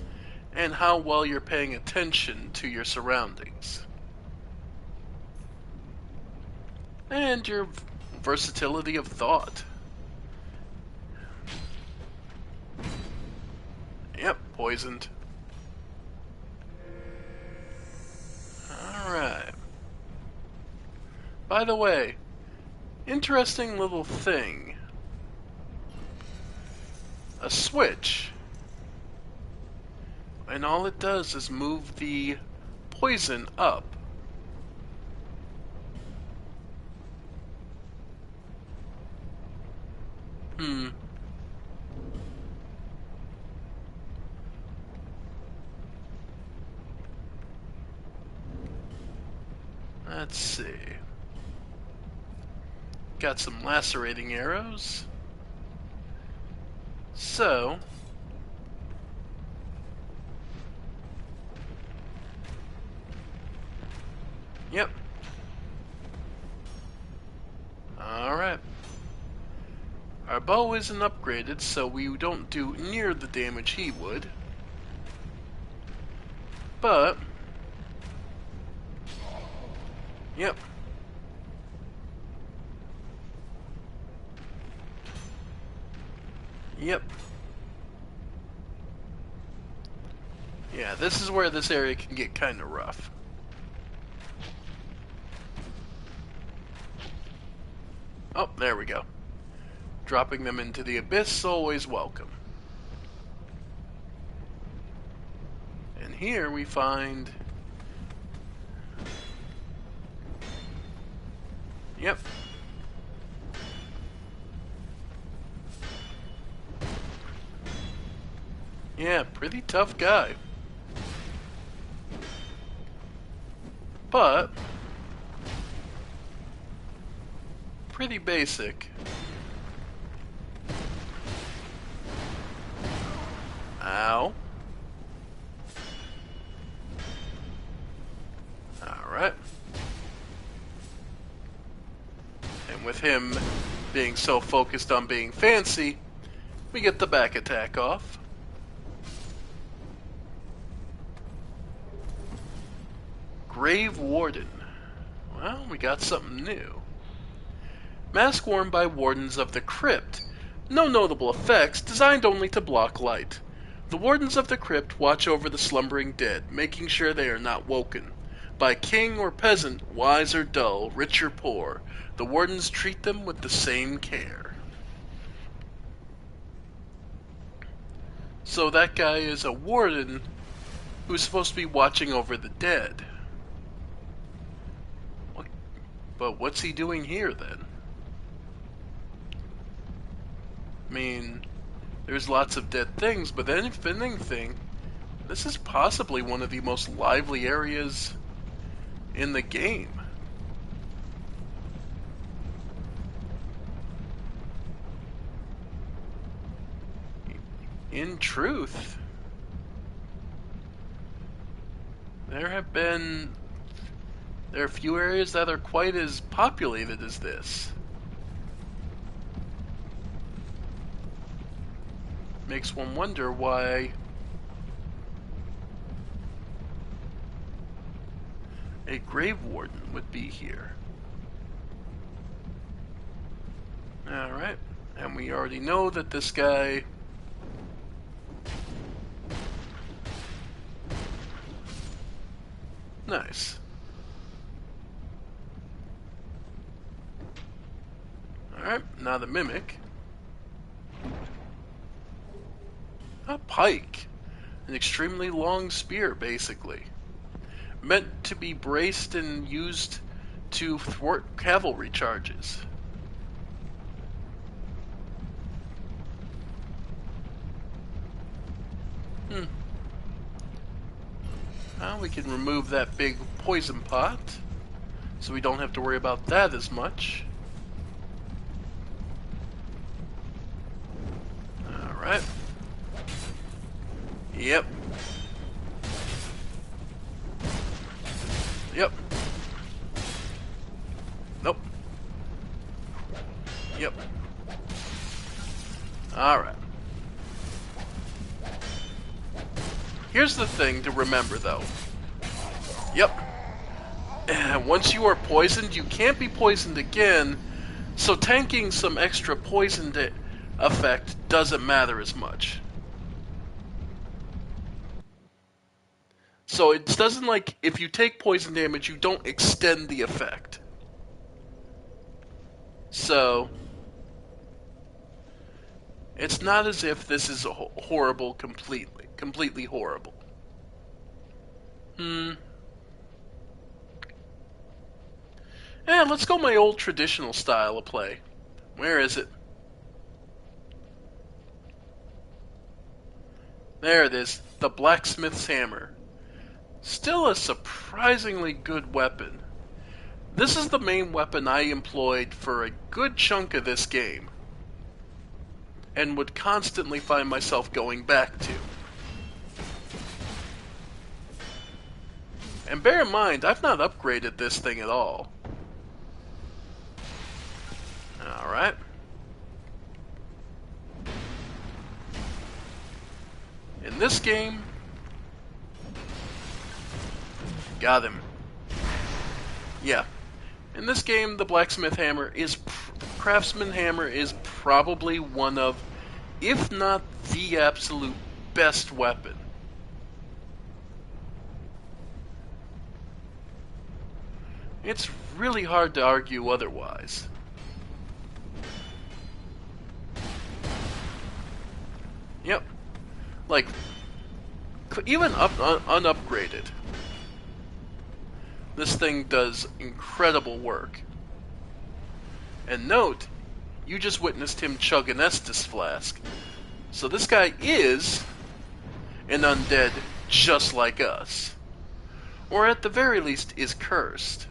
and how well you're paying attention to your surroundings. And your versatility of thought. Yep, poisoned. Alright. By the way, interesting little thing. A switch. And all it does is move the poison up. Let's see. Got some lacerating arrows. So... Yep. Alright. Our bow isn't upgraded, so we don't do near the damage he would. But... Yep. Yep. Yeah, this is where this area can get kind of rough. Oh, there we go. Dropping them into the abyss, always welcome. And here we find... Yep. Yeah, pretty tough guy. But pretty basic. Ow. Alright. And with him being so focused on being fancy, we get the back attack off. Grave Warden. Well, we got something new. Mask worn by Wardens of the Crypt. No notable effects, designed only to block light. The Wardens of the Crypt watch over the slumbering dead, making sure they are not woken. By king or peasant, wise or dull, rich or poor, the Wardens treat them with the same care. So that guy is a Warden who's supposed to be watching over the dead. But what's he doing here, then? I mean, there's lots of dead things, but then if anything, this is possibly one of the most lively areas in the game. In truth, there are a few areas that are quite as populated as this. Makes one wonder why a grave warden would be here. Alright, and we already know that this guy nice. Alright, now the mimic. A pike. An extremely long spear, basically. Meant to be braced and used to thwart cavalry charges. Well, we can remove that big poison pot, so we don't have to worry about that as much. Alright. Yep. Yep. Nope. Yep. Alright. Here's the thing to remember, though. Yep. Once you are poisoned, you can't be poisoned again, so tanking some extra poison effect doesn't matter as much. So it doesn't, like, if you take poison damage, you don't extend the effect. So it's not as if this is horrible completely horrible. Yeah, let's go my old traditional style of play. Where is it? There it is, the blacksmith's hammer. Still a surprisingly good weapon. This is the main weapon I employed for a good chunk of this game, and would constantly find myself going back to. And bear in mind, I've not upgraded this thing at all. Alright. In this game, got him. Yeah, In this game, the blacksmith hammer is, the craftsman hammer is probably one of, if not the absolute best weapon. It's really hard to argue otherwise. Yep. Like, even unupgraded, this thing does incredible work. And note, you just witnessed him chug an Estus flask. So this guy is an undead just like us. Or at the very least, is cursed.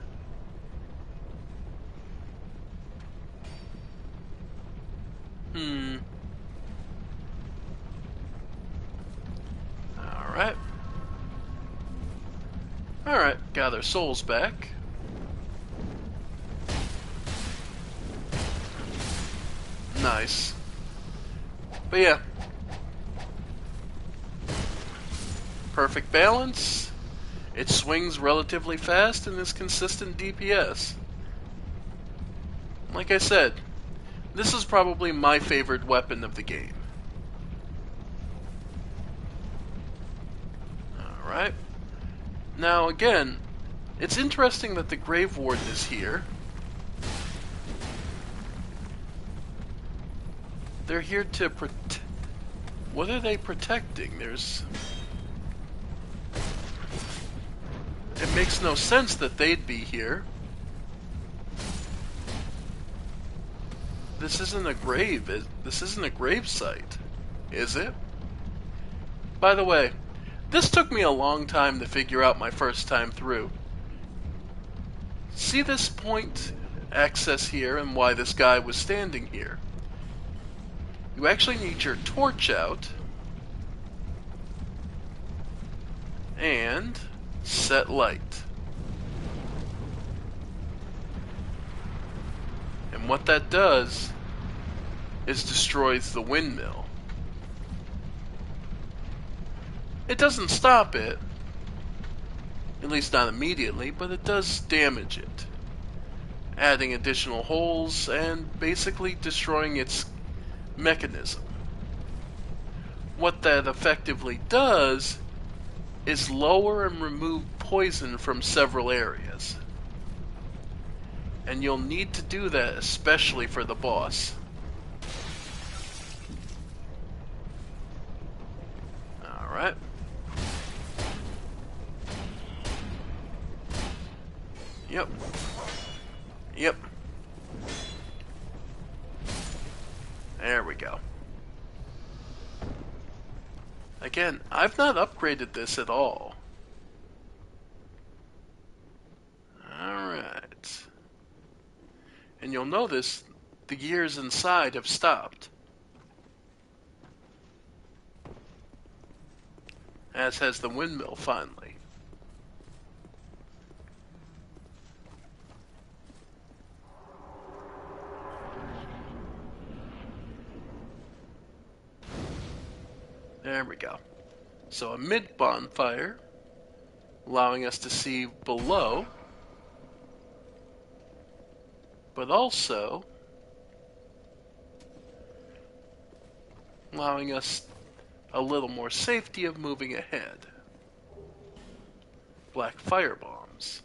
Alright. Alright, got our souls back. Nice. But yeah. Perfect balance. It swings relatively fast and is consistent DPS. Like I said, this is probably my favorite weapon of the game. Alright. Now again, it's interesting that the Grave Warden is here. They're here to protect... What are they protecting? There's... It makes no sense that they'd be here. This isn't a grave. This isn't a grave site, is it? By the way, this took me a long time to figure out my first time through. See this point access here and why this guy was standing here. You actually need your torch out and set light. And what that does is destroys the windmill. It doesn't stop it, at least not immediately, but it does damage it, adding additional holes and basically destroying its mechanism. What that effectively does is lower and remove poison from several areas. And you'll need to do that especially for the boss. Alright. Yep. Yep. There we go. Again, I've not upgraded this at all. Alright. And you'll notice the gears inside have stopped. As has the windmill finally. There we go. So a mid-bonfire, allowing us to see below, but also allowing us a little more safety of moving ahead. Black fire bombs.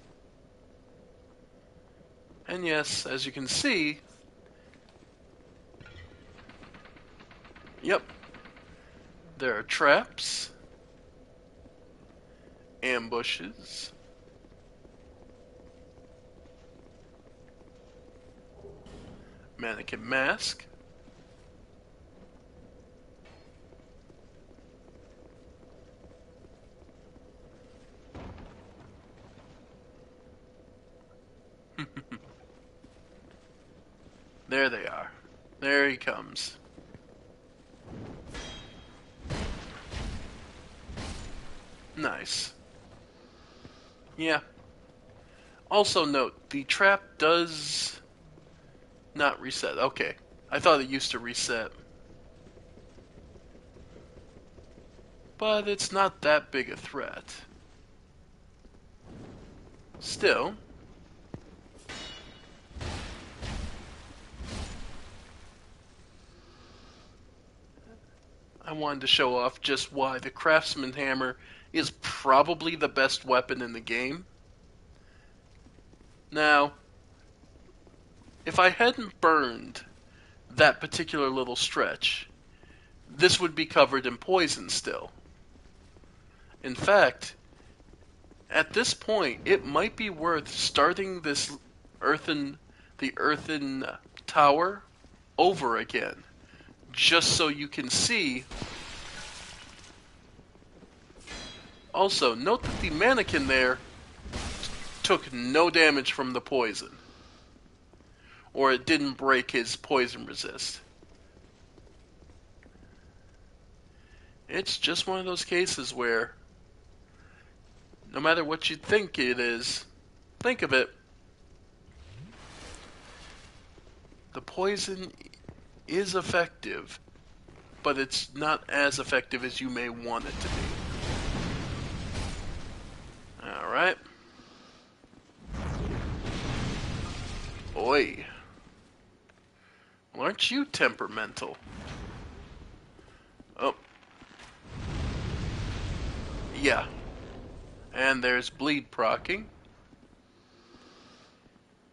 And yes, as you can see, yep, there are traps, ambushes, mannequin mask, there they are. There he comes. Nice. Yeah. Also note, the trap does not reset. Okay. I thought it used to reset. But it's not that big a threat. Still. I wanted to show off just why the Craftsman Hammer is probably the best weapon in the game. Now, if I hadn't burned that particular little stretch, this would be covered in poison still. In fact, at this point, it might be worth starting this the earthen tower over again, just so you can see. Also, note that the mannequin there took no damage from the poison, or it didn't break his poison resist. It's just one of those cases where no matter what you think it is, think of it. The poison is effective, but it's not as effective as you may want it to be. Alright. Oi. Well, aren't you temperamental? Oh. Yeah. And there's bleed procking.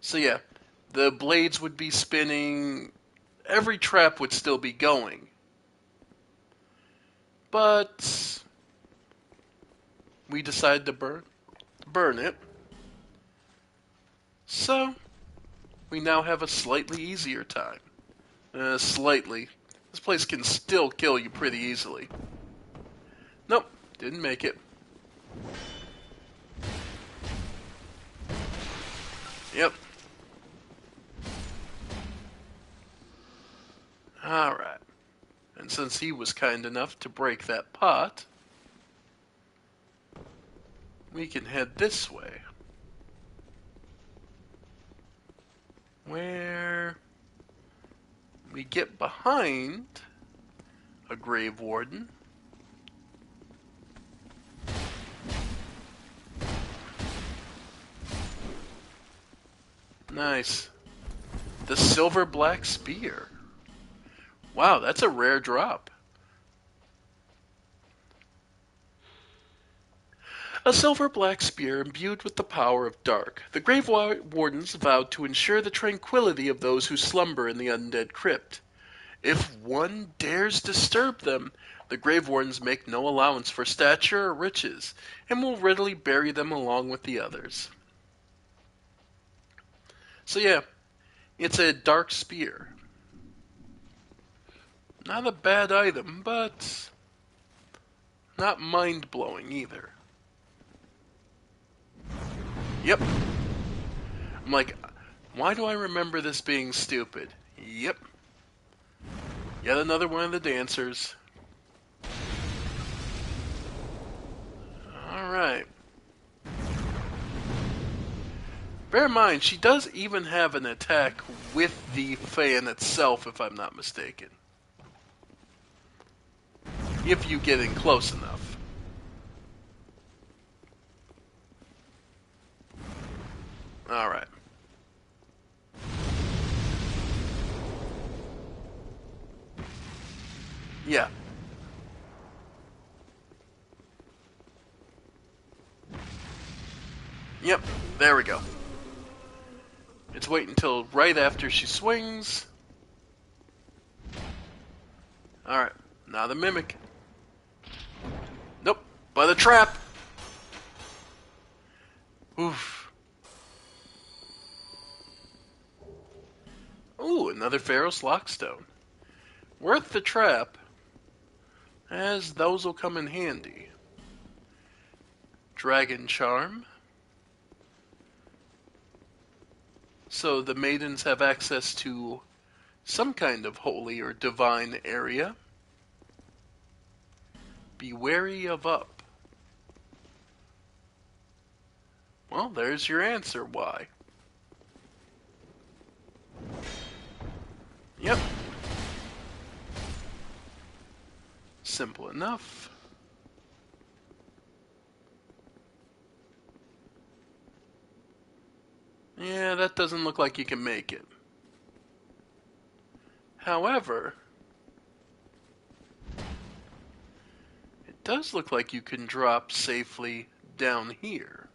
So yeah, the blades would be spinning, every trap would still be going. But we decided to burn it. So we now have a slightly easier time. Slightly. This place can still kill you pretty easily. Nope, didn't make it. Yep. Alright. And since he was kind enough to break that pot, we can head this way. Where we get behind a grave warden. Nice. The silver black spear. Wow, that's a rare drop. A silver black spear imbued with the power of dark. The grave wardens vowed to ensure the tranquility of those who slumber in the undead crypt. If one dares disturb them, the grave wardens make no allowance for stature or riches, and will readily bury them along with the others. So yeah, it's a dark spear. Not a bad item, but not mind-blowing either. Yep. I'm like, why do I remember this being stupid? Yep. Yet another one of the dancers. Alright. Bear in mind, she does even have an attack with the fan itself, if I'm not mistaken. If you get in close enough. Alright. Yeah. Yep, there we go. It's wait until right after she swings. Alright, now the mimic. Nope, by the trap. Oof. Ooh, another Pharaoh's Lockstone. Worth the trap, as those will come in handy. Dragon Charm. So the maidens have access to some kind of holy or divine area. Be wary of up. Well, there's your answer, why. Yep. Simple enough. Yeah, that doesn't look like you can make it. However, does look like you can drop safely down here.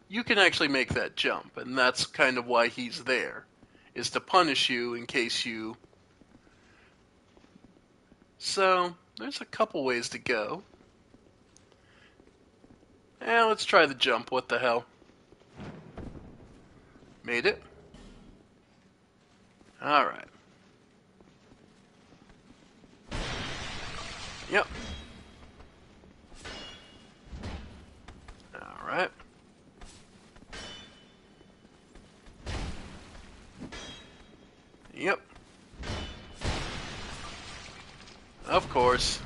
You can actually make that jump, and that's kind of why he's there, is to punish you in case you... So, there's a couple ways to go. Let's try the jump, what the hell. Made it. Alright. Yep. Alright. Yep. Of course.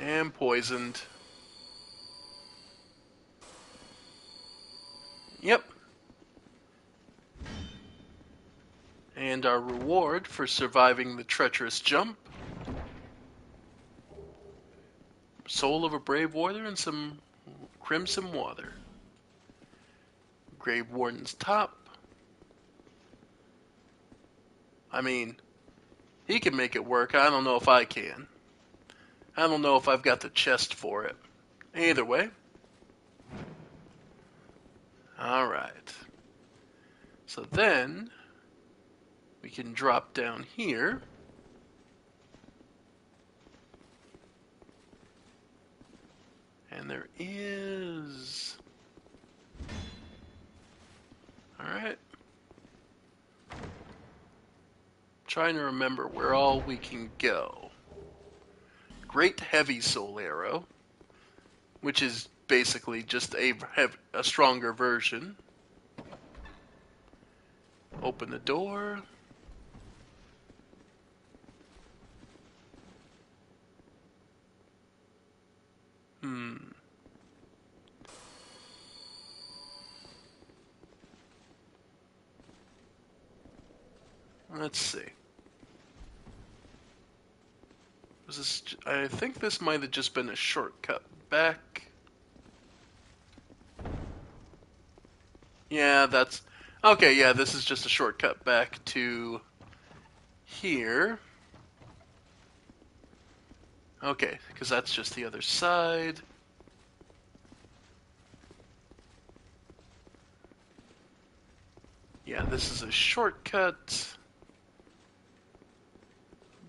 And poisoned. Yep. And our reward for surviving the treacherous jump. Soul of a brave warrior and some crimson water. Grave Warden's top. I mean, he can make it work. I don't know if I can. I don't know if I've got the chest for it. Either way. Alright. So then, we can drop down here. And there is... Alright. Trying to remember where all we can go. Great Heavy Soul Arrow, which is basically just a stronger version. Open the door. Let's see. Was this? I think this might have just been a shortcut back. Yeah, that's... Okay, yeah, this is just a shortcut back to here. Okay, because that's just the other side. Yeah, this is a shortcut.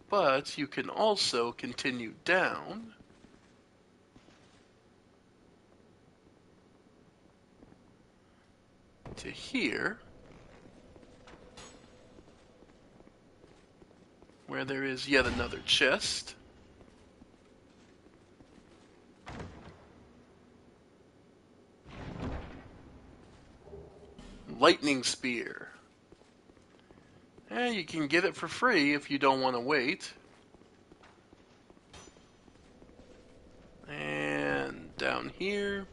But you can also continue down. To here. Where there is yet another chest. Lightning Spear. You can get it for free if you don't want to wait. And down here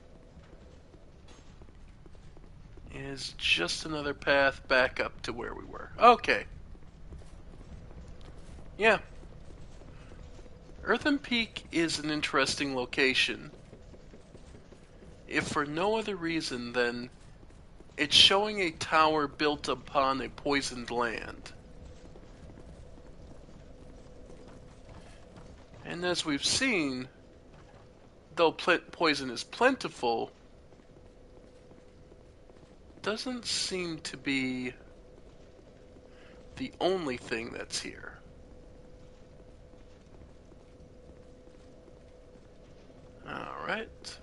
is just another path back up to where we were. Okay. Yeah. Earthen Peak is an interesting location. If for no other reason than it's showing a tower built upon a poisoned land. And as we've seen, though poison is plentiful, doesn't seem to be the only thing that's here. Alright.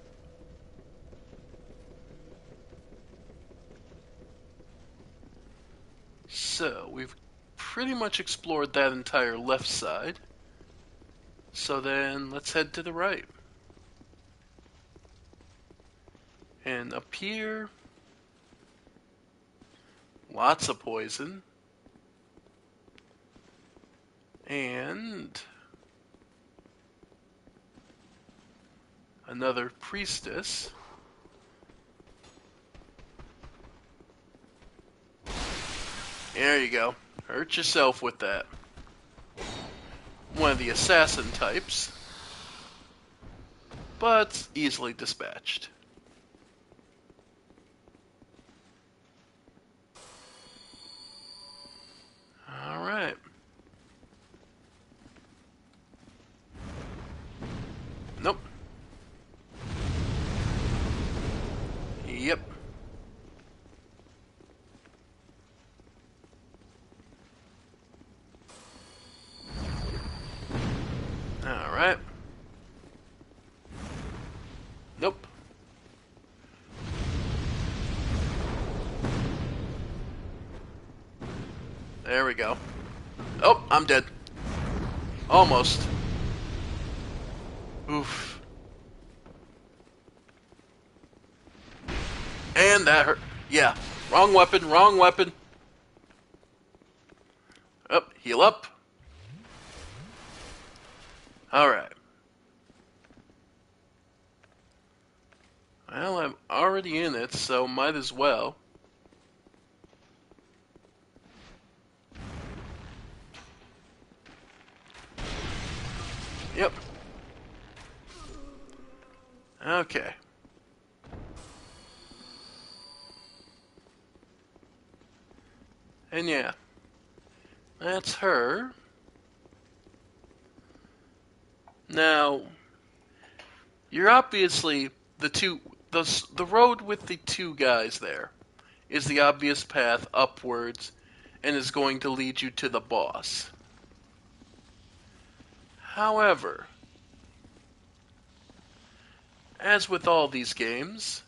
So, we've pretty much explored that entire left side. So then, let's head to the right. And up here, lots of poison. And another priestess. There you go. Hurt yourself with that. One of the assassin types. But easily dispatched. Alright. Yep. Alright. Nope. There we go. Oh, I'm dead. Almost. Oof. And that hurt. Yeah. Wrong weapon, wrong weapon. Up, heal up. Alright. Well, I'm already in it, so might as well. Yep. Okay. And yeah. That's her. Now, you're obviously the road with the two guys there is the obvious path upwards and is going to lead you to the boss. However, as with all these games,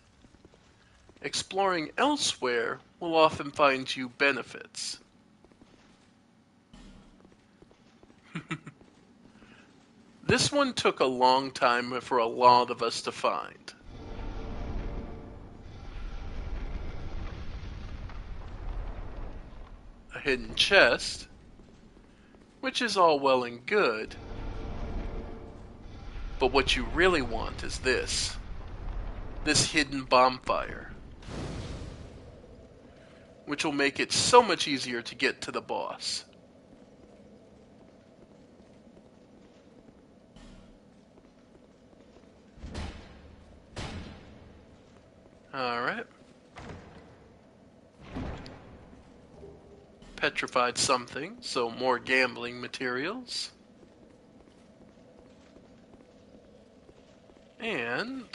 exploring elsewhere will often find you benefits. This one took a long time for a lot of us to find. A hidden chest, which is all well and good, but what you really want is this hidden bonfire, which will make it so much easier to get to the boss. Alright. Petrified something, so more gambling materials. And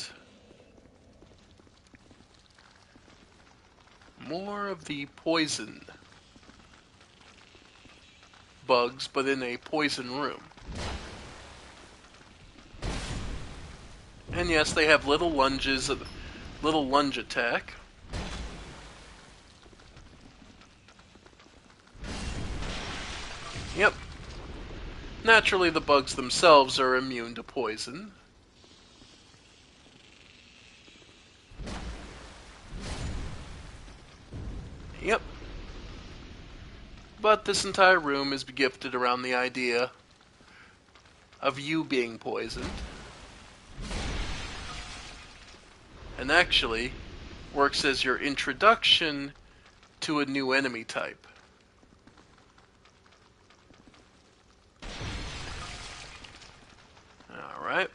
more of the poison bugs, but in a poison room. And yes, they have little lunges, little lunge attack. Yep. Naturally, the bugs themselves are immune to poison. Yep. But this entire room is gifted around the idea of you being poisoned. And actually works as your introduction to a new enemy type. Alright.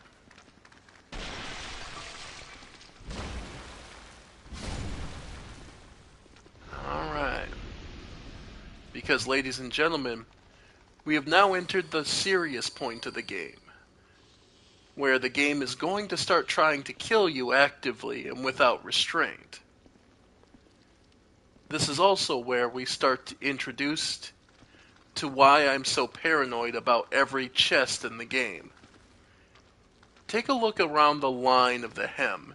Alright. Because, ladies and gentlemen, we have now entered the serious point of the game, where the game is going to start trying to kill you actively and without restraint. This is also where we start introduced to why I'm so paranoid about every chest in the game. Take a look around the line of the hem.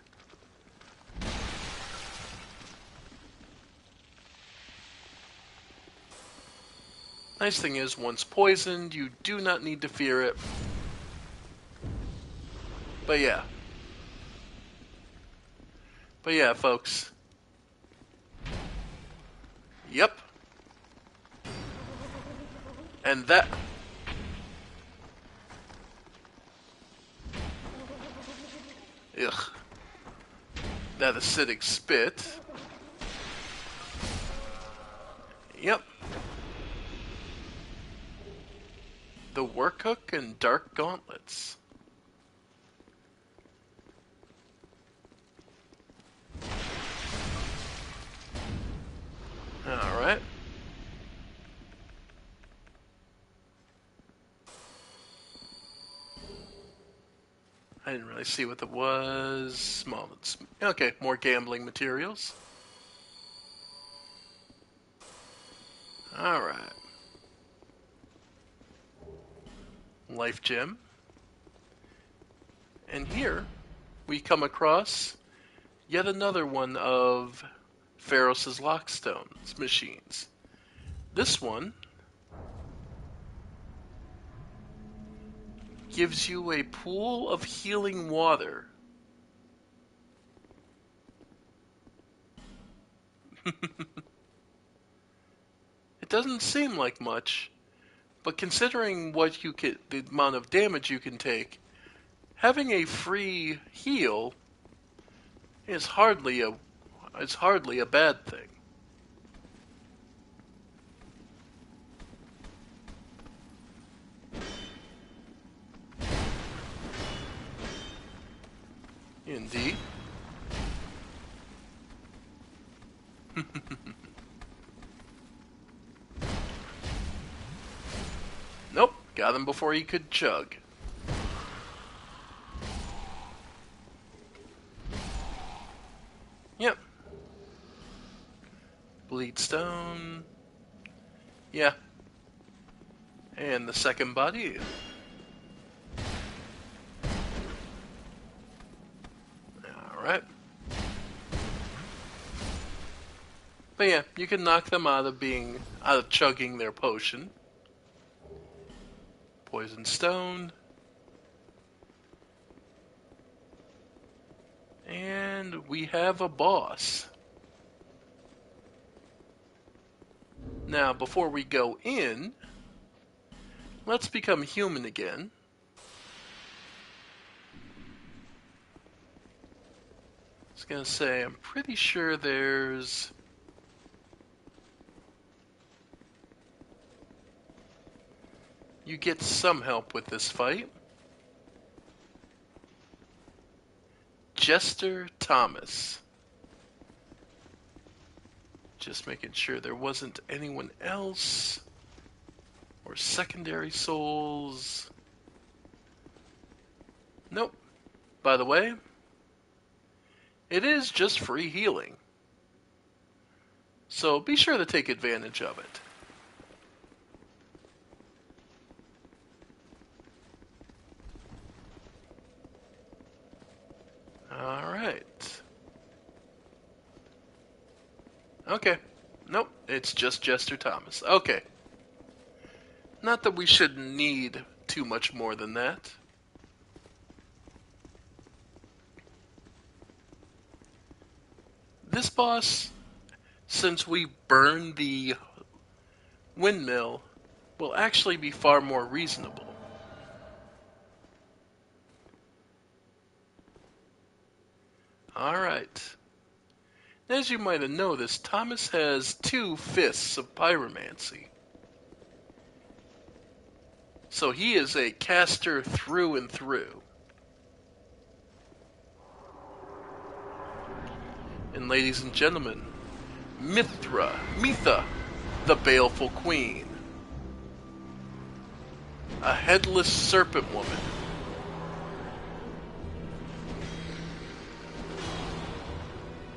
Nice thing is, once poisoned, you do not need to fear it. But yeah. But yeah, folks. Yep. And that... Ugh. That acidic spit. Yep. The work hook and dark gauntlets. Alright. I didn't really see what it was. Small. Okay, more gambling materials. Alright. Life gem. And here we come across yet another one of Pharos' Lockstone's machines. This one gives you a pool of healing water. It doesn't seem like much, but considering what you can, the amount of damage you can take, having a free heal is hardly a bad thing. Indeed. Nope, got him before he could chug. Yep. Bleed stone. Yeah. And the second body. Alright. But yeah, you can knock them out of chugging their potion. Poison stone. And we have a boss. Now, before we go in, let's become human again. I was gonna say, I'm pretty sure there's... You get some help with this fight. Jester Thomas. Just making sure there wasn't anyone else. Or secondary souls. Nope. By the way, it is just free healing. So be sure to take advantage of it. Alright. Okay. Nope, it's just Jester Thomas. Okay. Not that we should need too much more than that. This boss, since we burned the windmill, will actually be far more reasonable. Alright. As you might have noticed, Thomas has 2 fists of pyromancy. So he is a caster through and through. And ladies and gentlemen, Mitha, the Baleful Queen. A headless serpent woman.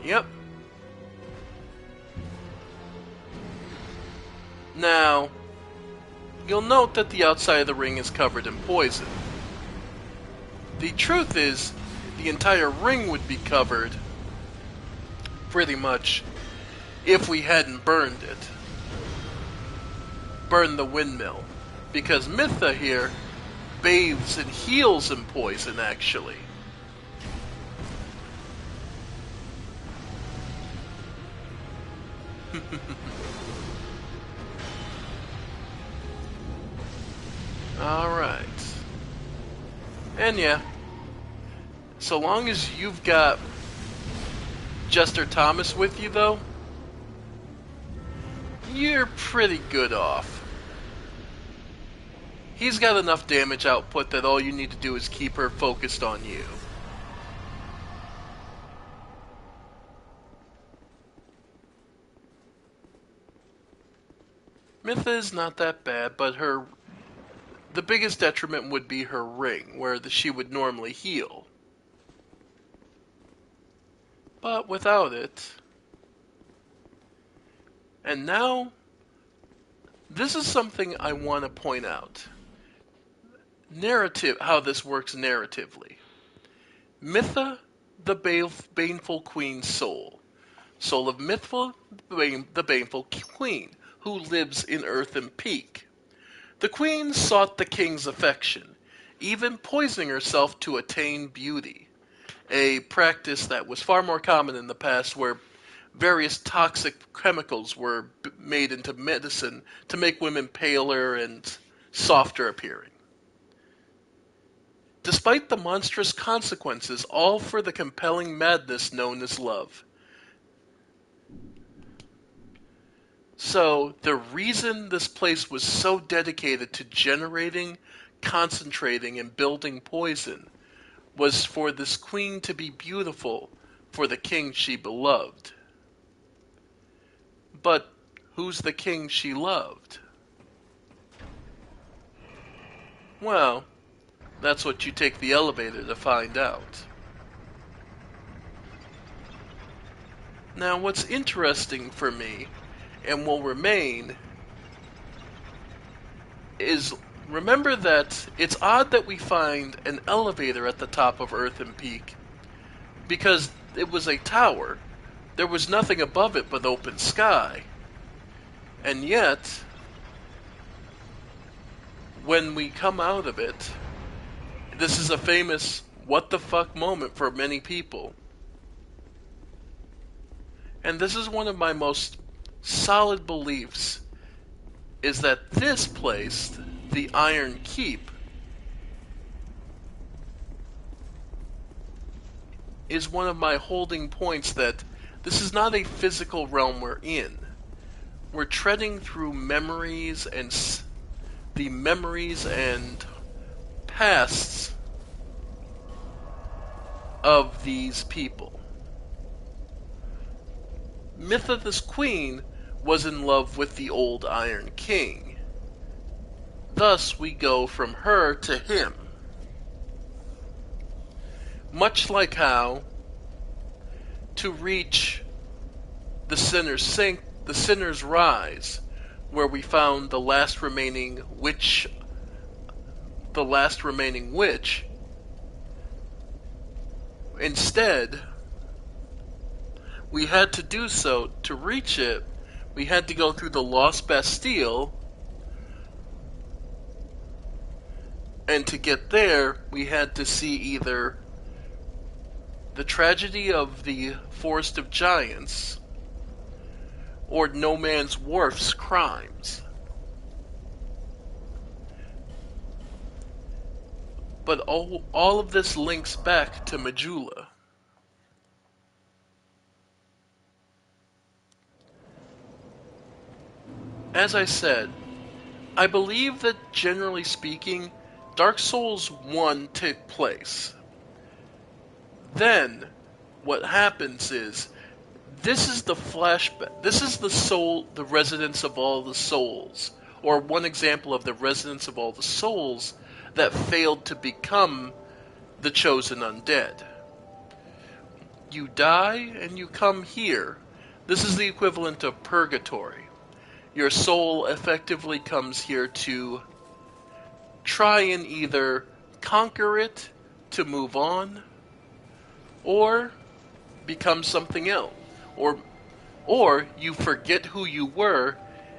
Yep. Now, you'll note that the outside of the ring is covered in poison. The truth is, the entire ring would be covered, pretty much, if we hadn't burned it. Burned the windmill. Because Mitha here bathes and heals in poison, actually. Alright. And yeah, so long as you've got Jester Thomas with you, though, you're pretty good off. He's got enough damage output that all you need to do is keep her focused on you. Mitha is not that bad, but the biggest detriment would be her ring, where she would normally heal. But without it... And now, this is something I want to point out. How this works narratively. Mitha, the baneful queen's soul. Soul of Mitha, the baneful queen, who lives in Earthen Peak. The queen sought the king's affection, even poisoning herself to attain beauty, a practice that was far more common in the past, where various toxic chemicals were made into medicine to make women paler and softer appearing. Despite the monstrous consequences, all for the compelling madness known as love. So, the reason this place was so dedicated to generating, concentrating, and building poison was for this queen to be beautiful for the king she beloved. But who's the king she loved? Well, that's what you take the elevator to find out. Now, what's interesting for me, and will remain, is remember that it's odd that we find an elevator at the top of Earthen Peak, because it was a tower. There was nothing above it but open sky. And yet, when we come out of it, this is a famous what the fuck moment for many people. And this is one of my most solid beliefs, is that this place, the Iron Keep, is one of my holding points that this is not a physical realm we're in. We're treading through memories and the memories and pasts of these people. Mitha, this queen, was in love with the old Iron King. Thus, we go from her to him. Much like how, to reach the sinner's sink, the sinner's rise, where we found the last remaining witch, instead, we had to do so to reach it. We had to go through the Lost Bastille, and to get there, we had to see either the tragedy of the Forest of Giants or No Man's Wharf's crimes. But all of this links back to Majula. As I said, I believe that generally speaking, Dark Souls 1 took place. Then, what happens is, this is the flashback, this is the soul, the residence of all the souls, or one example of the residence of all the souls that failed to become the chosen undead. You die and you come here. This is the equivalent of purgatory. Your soul effectively comes here to try and either conquer it to move on, or become something else. Or you forget who you were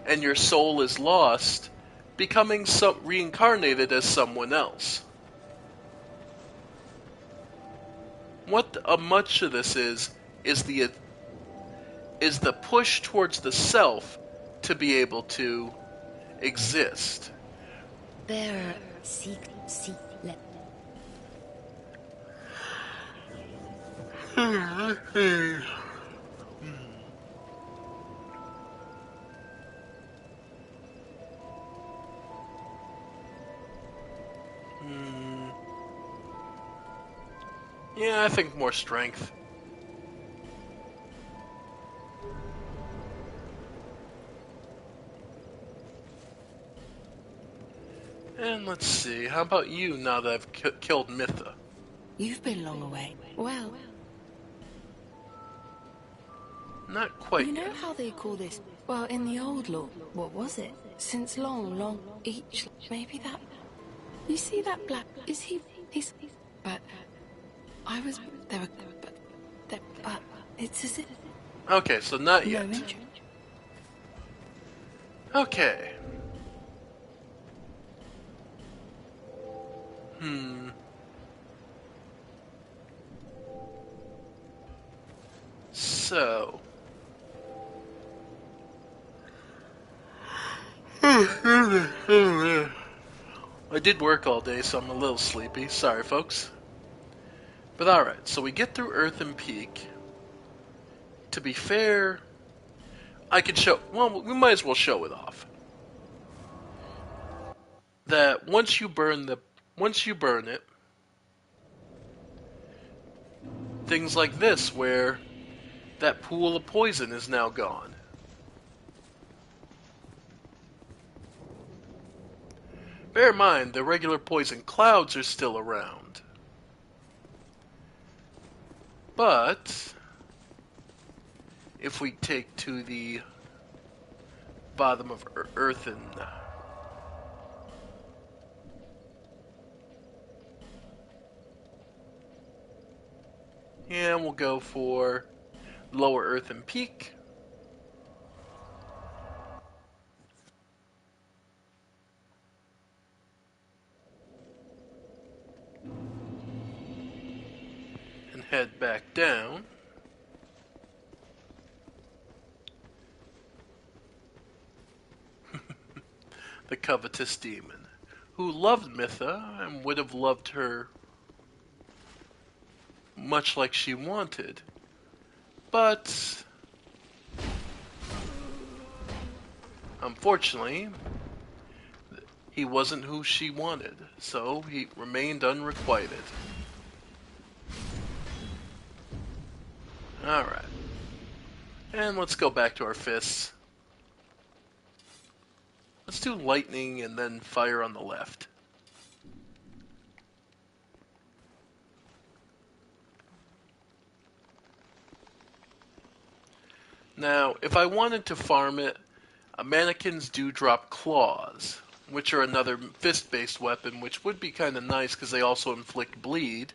and your soul is lost, becoming reincarnated as someone else. What much of this is the push towards the self to be able to exist. There, seek, let. Yeah, I think more strength. And let's see, how about you now that I've killed Mitha? You've been long away. Well, Not quite You know yet. how they call this? Well, in the old law, what was it? Since long, each. Maybe that. You see that black? Is he? He's. But I was. There were. But it's as if. Okay, so not No yet. injury. Okay. Hmm. So. I did work all day, so I'm a little sleepy. Sorry, folks. But alright, so we get through Earth and Peak. To be fair, I could show. Well, we might as well show it off. That once you burn it, things like this, where that pool of poison is now gone. Bear in mind, the regular poison clouds are still around. But if we take to the bottom of Earth and we'll go for lower Earth and Peak. And head back down. The covetous demon, who loved Mytha and would have loved her much like she wanted, but unfortunately, he wasn't who she wanted, so he remained unrequited. Alright. And let's go back to our fists. Let's do lightning and then fire on the left. Now, if I wanted to farm it, mannequins do drop claws, which are another fist-based weapon, which would be kind of nice because they also inflict bleed.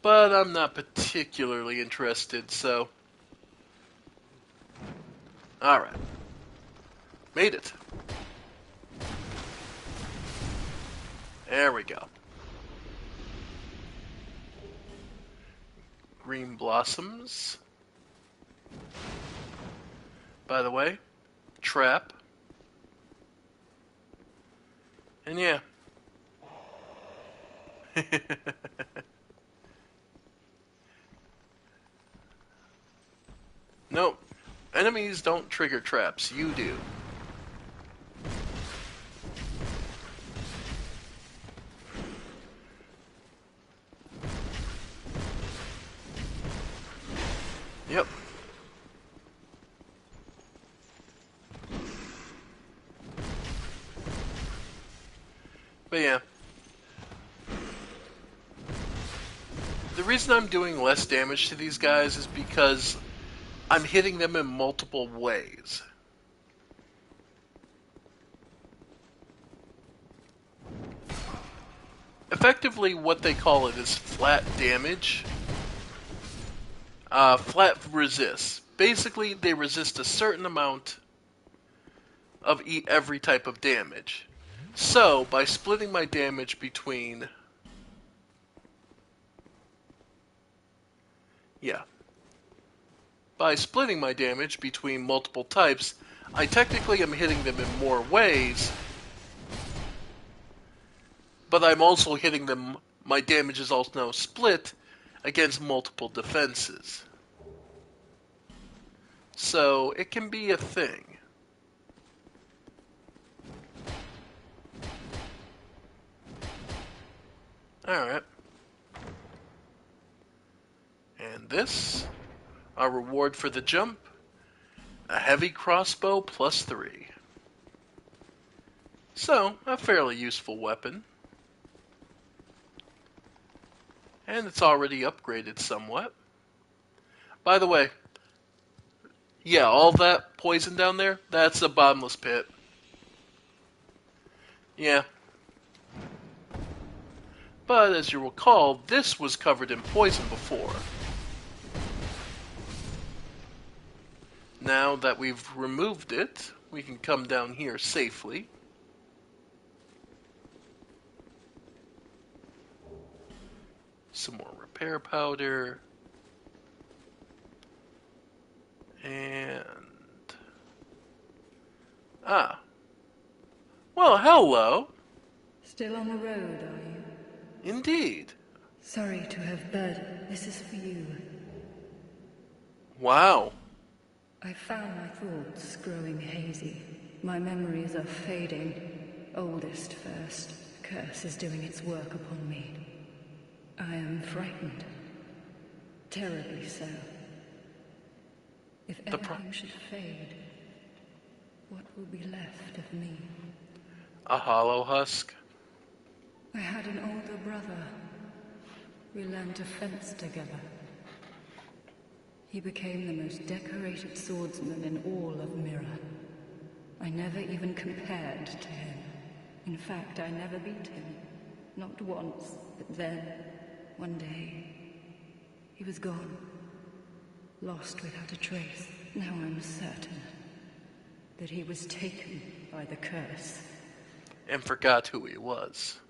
But I'm not particularly interested, so... Alright. Made it. There we go. Green blossoms. By the way, trap. And yeah. Nope. Enemies don't trigger traps. You do. Yep. But yeah. The reason I'm doing less damage to these guys is because I'm hitting them in multiple ways. Effectively, what they call it is flat damage. Flat resists. Basically, they resist a certain amount of every type of damage. So, by splitting my damage between... Yeah. By splitting my damage between multiple types, I technically am hitting them in more ways, but I'm also hitting them... My damage is also now split against multiple defenses. So, it can be a thing. Alright. And this, our reward for the jump, a heavy crossbow plus 3. So, a fairly useful weapon. And it's already upgraded somewhat. By the way, Yeah, all that poison down there, that's a bottomless pit. Yeah. But as you recall, this was covered in poison before. Now that we've removed it, we can come down here safely. Some more repair powder. And... Ah. Well, hello. Still on the road, are you? Indeed. Sorry to have burdened. This is for you. Wow. I found my thoughts growing hazy. My memories are fading. Oldest first. The curse is doing its work upon me. I am frightened. Terribly so. If everything should fade, what will be left of me? A hollow husk. I had an older brother. We learned to fence together. He became the most decorated swordsman in all of Mirror. I never even compared to him. In fact, I never beat him. Not once, but then, one day, he was gone. Lost without a trace. Now I'm certain that he was taken by the curse. And forgot who he was.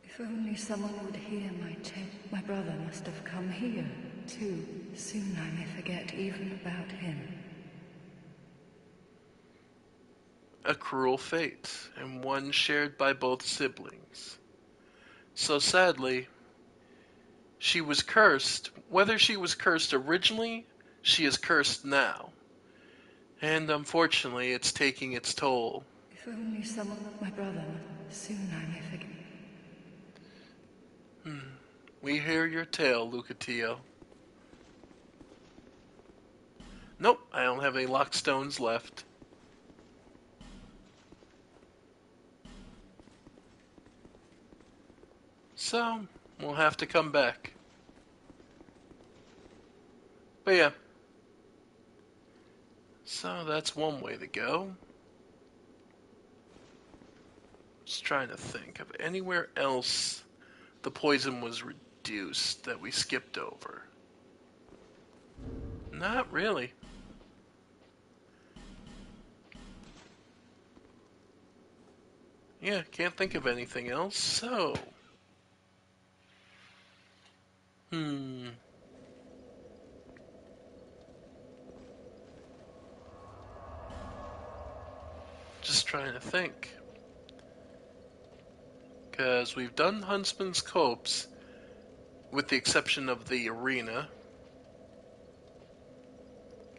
If only someone would hear my tale. My brother must have come here, too. Soon I may forget even about him. A cruel fate, and one shared by both siblings. So sadly, she was cursed. Whether she was cursed originally, she is cursed now. And unfortunately, it's taking its toll. If only someone, my brother, soon I may forget. We hear your tale, Lucatio. Nope, I don't have any lockstones left. So, we'll have to come back. But yeah. So that's one way to go. Just trying to think of anywhere else the poison was reduced that we skipped over. Not really. Yeah, can't think of anything else, so... Just trying to think. Because we've done Huntsman's Copse, with the exception of the arena.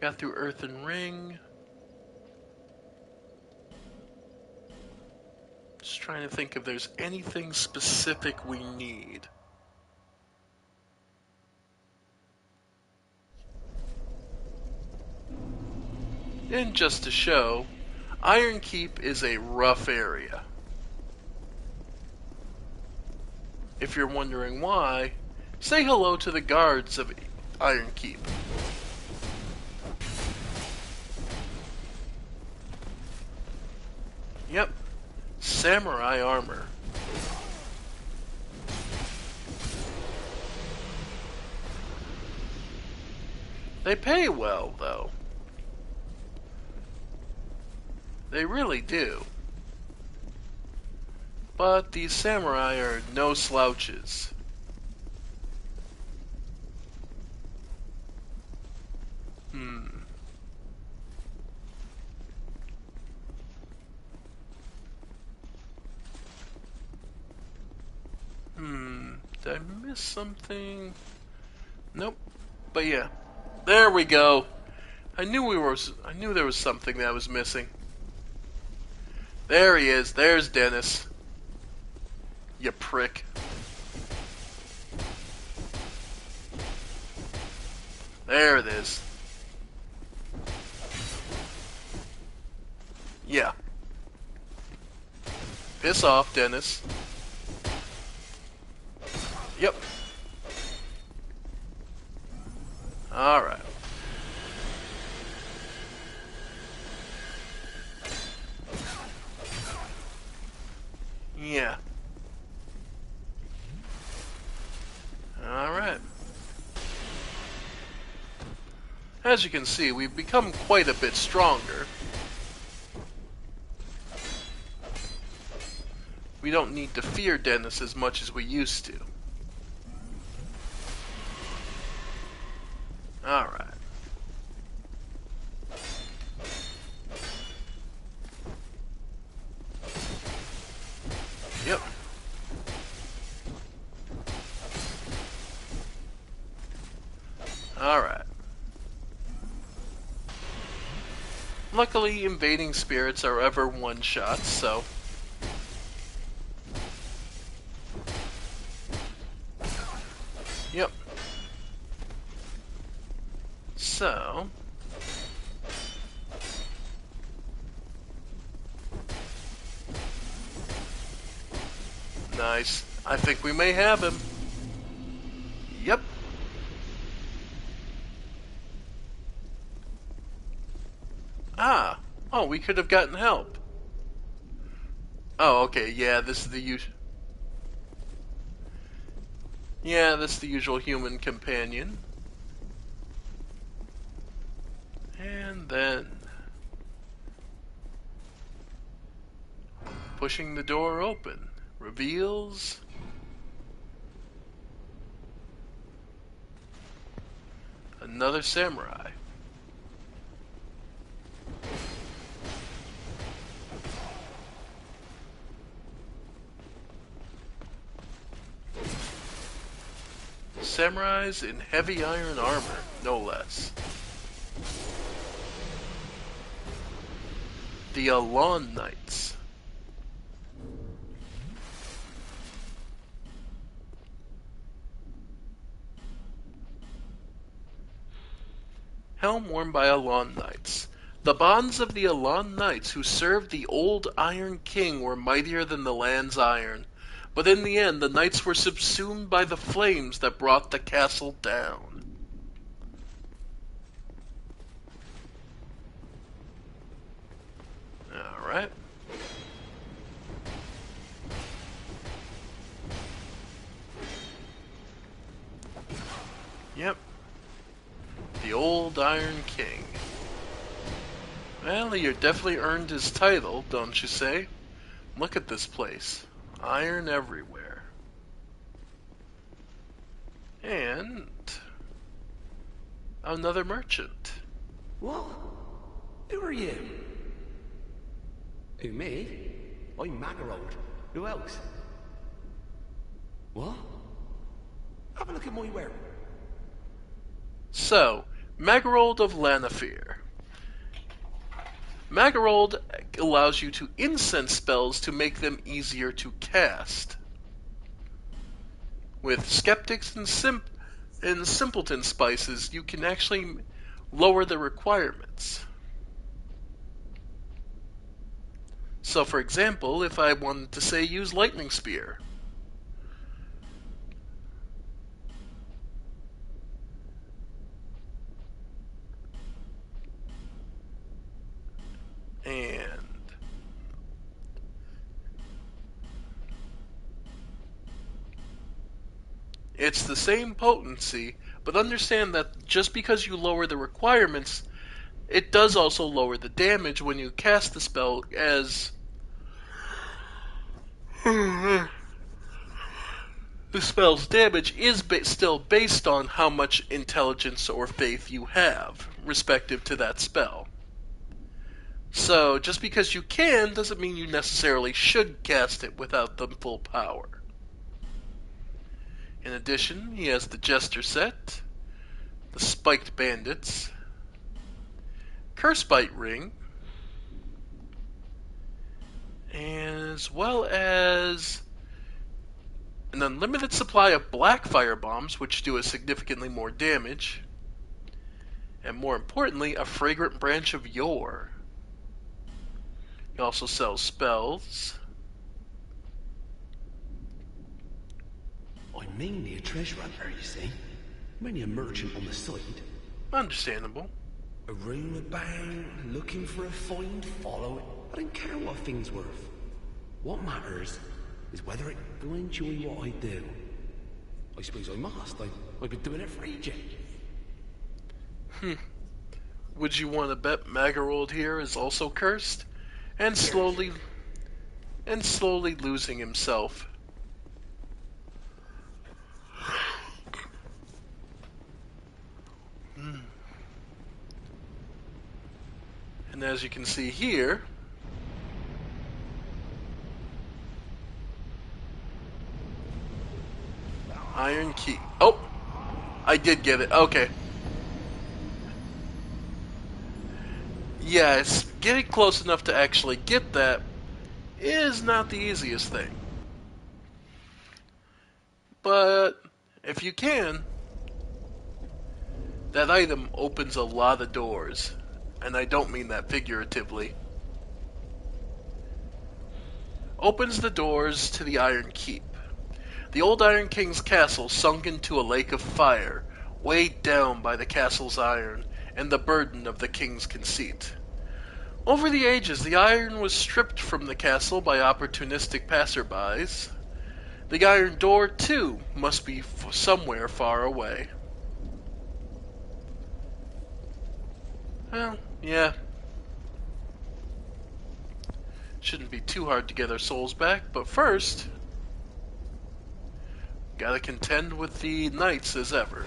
Got through Earthen Ring. Just trying to think if there's anything specific we need. And just to show, Iron Keep is a rough area. If you're wondering why, say hello to the guards of Iron Keep. Yep, samurai armor. They pay well, though. They really do. But these samurai are no slouches. Did I miss something? Nope. But yeah. There we go. I knew there was something that I was missing. There he is. There's Dennis. You prick. There it is. Yeah. Piss off, Dennis. Yep. Alright. As you can see, we've become quite a bit stronger. We don't need to fear Dennis as much as we used to. Alright. Yep. Alright. Luckily, invading spirits are ever one-shots, so... Yep. So... Nice. I think we may have him. Yep. Ah. Oh, we could have gotten help. Oh, okay. Yeah, this is the usual. Yeah, this is the usual human companion. And then... pushing the door open reveals... another samurai. Samurais in heavy iron armor, no less. The Alon Knights. Helm worn by Alon Knights. The bonds of the Alon Knights who served the old Iron King were mightier than the land's iron. But in the end, the knights were subsumed by the flames that brought the castle down. Alright. Yep. The old Iron King. Well, he definitely earned his title, don't you say? Look at this place. Iron everywhere. And... another merchant. What? Who are you? Who, me? I'm Magarold. Who else? What? Have a look at my wear. So, Magarold of Lanafir. Magarold allows you to incense spells to make them easier to cast. With skeptics and simpleton spices, you can actually lower the requirements. So, for example, if I wanted to say use Lightning Spear, and it's the same potency, but understand that just because you lower the requirements, it does also lower the damage when you cast the spell, as the spell's damage is still based on how much intelligence or faith you have, respective to that spell. So, just because you can doesn't mean you necessarily should cast it without the full power. In addition, he has the Jester set, the Spiked Bandits, Cursebite Ring, as well as an unlimited supply of black fire bombs, which do a significantly more damage, and more importantly, a fragrant branch of yore. He also sells spells. I'm mainly a treasure hunter, you see. I'm only a merchant on the side. Understandable. A room about, looking for a find, follow it. I don't care what a thing's worth. What matters is whether it will enjoy what I do. I suppose I must. I've been doing it for ages. Would you want to bet Magarold here is also cursed? And slowly losing himself. And as you can see here, iron key. Oh, I did get it. Okay. Yes, getting close enough to actually get that is not the easiest thing. But if you can, that item opens a lot of doors. And I don't mean that figuratively. Opens the doors to the Iron Keep. The old Iron King's castle sunk into a lake of fire, weighed down by the castle's iron and the burden of the king's conceit. Over the ages, the iron was stripped from the castle by opportunistic passerbys. The iron door, too, must be somewhere far away. Well, yeah. Shouldn't be too hard to get our souls back, but first, gotta contend with the knights as ever.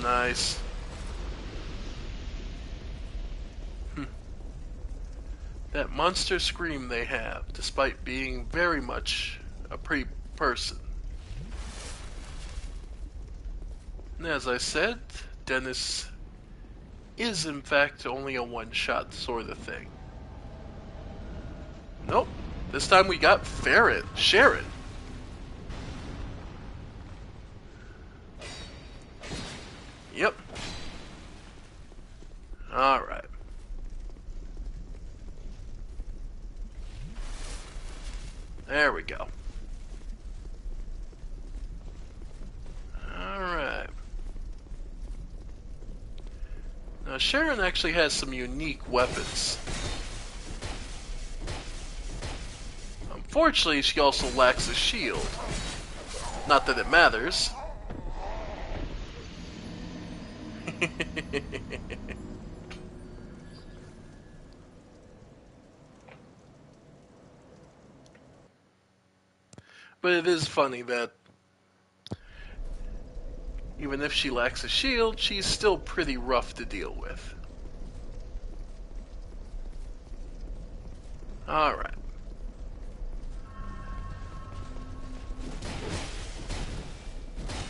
Nice. That monster scream they have, despite being very much a pretty person. And as I said, Dennis is in fact only a one-shot sort of thing. Nope. This time we got Sharon. Yep. Alright. There we go. Alright. Now Sharon actually has some unique weapons. Unfortunately, she also lacks a shield. Not that it matters. But it is funny that even if she lacks a shield, she's still pretty rough to deal with. Alright.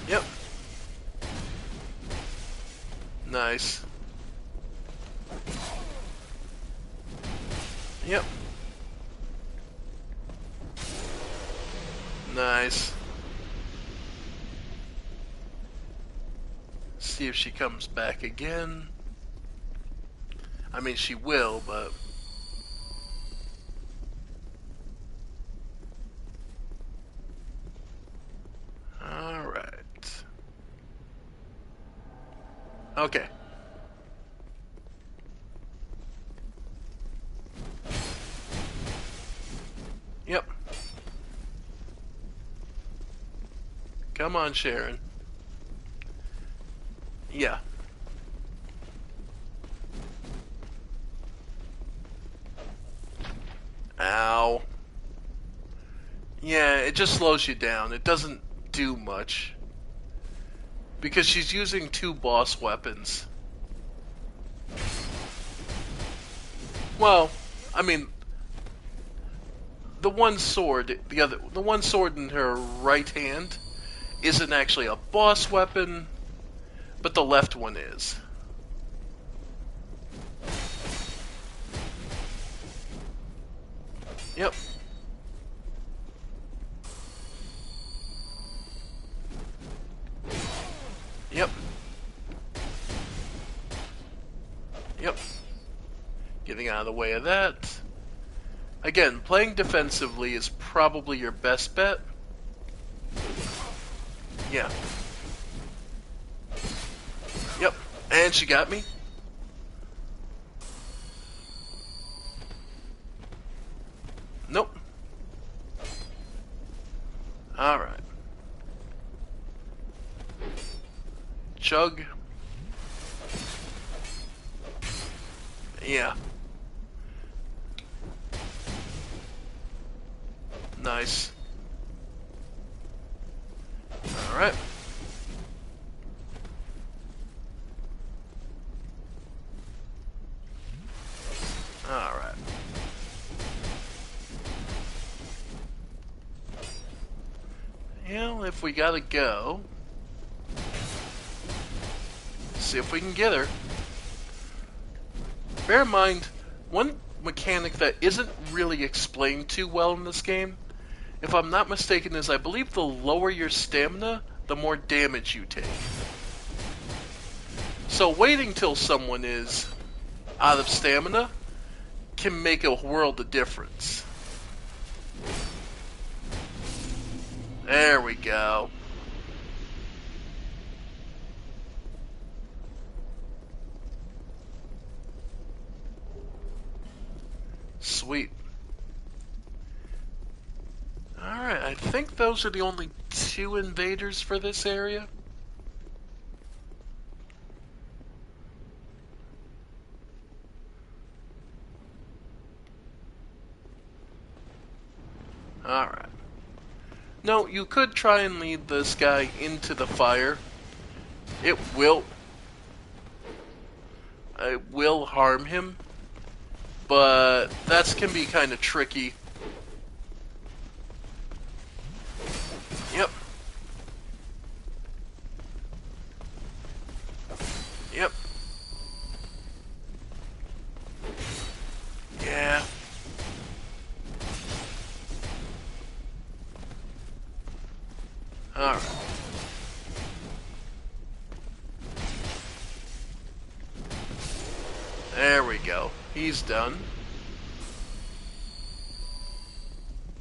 Yep. Nice. Yep. Nice. See if she comes back again. I mean, she will, but... Alright. Okay. Yep. Come on, Sharon. Yeah. Ow. Yeah, it just slows you down. It doesn't do much. Because she's using two boss weapons. Well, I mean, the one sword in her right hand isn't actually a boss weapon, but the left one is. Yep. Yep. Yep. Getting out of the way of that. Again, playing defensively is probably your best bet. Yeah. Yep. And she got me. Nope. Alright. chug. Yeah. Nice. Alright. Alright. Well, if we gotta go, see if we can get her. Bear in mind, one mechanic that isn't really explained too well in this game, if I'm not mistaken, is I believe the lower your stamina, the more damage you take. So waiting till someone is out of stamina can make a world of difference. There we go. Sweet. Alright, I think those are the only 2 invaders for this area. Alright. No, you could try and lead this guy into the fire. It will harm him, but that can be kind of tricky. Yep. Yep. Yeah. Alright. There we go. He's done.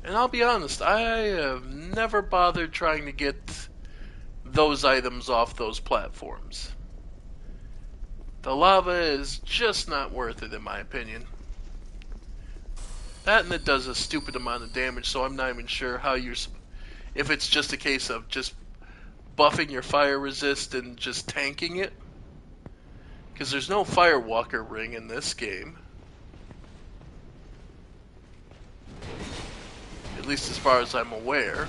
And I'll be honest, I have never bothered trying to get those items off those platforms. The lava is just not worth it in my opinion. That and it does a stupid amount of damage, so I'm not even sure how you're... If it's just a case of just buffing your fire resist and just tanking it. Because there's no Firewalker ring in this game. At least as far as I'm aware.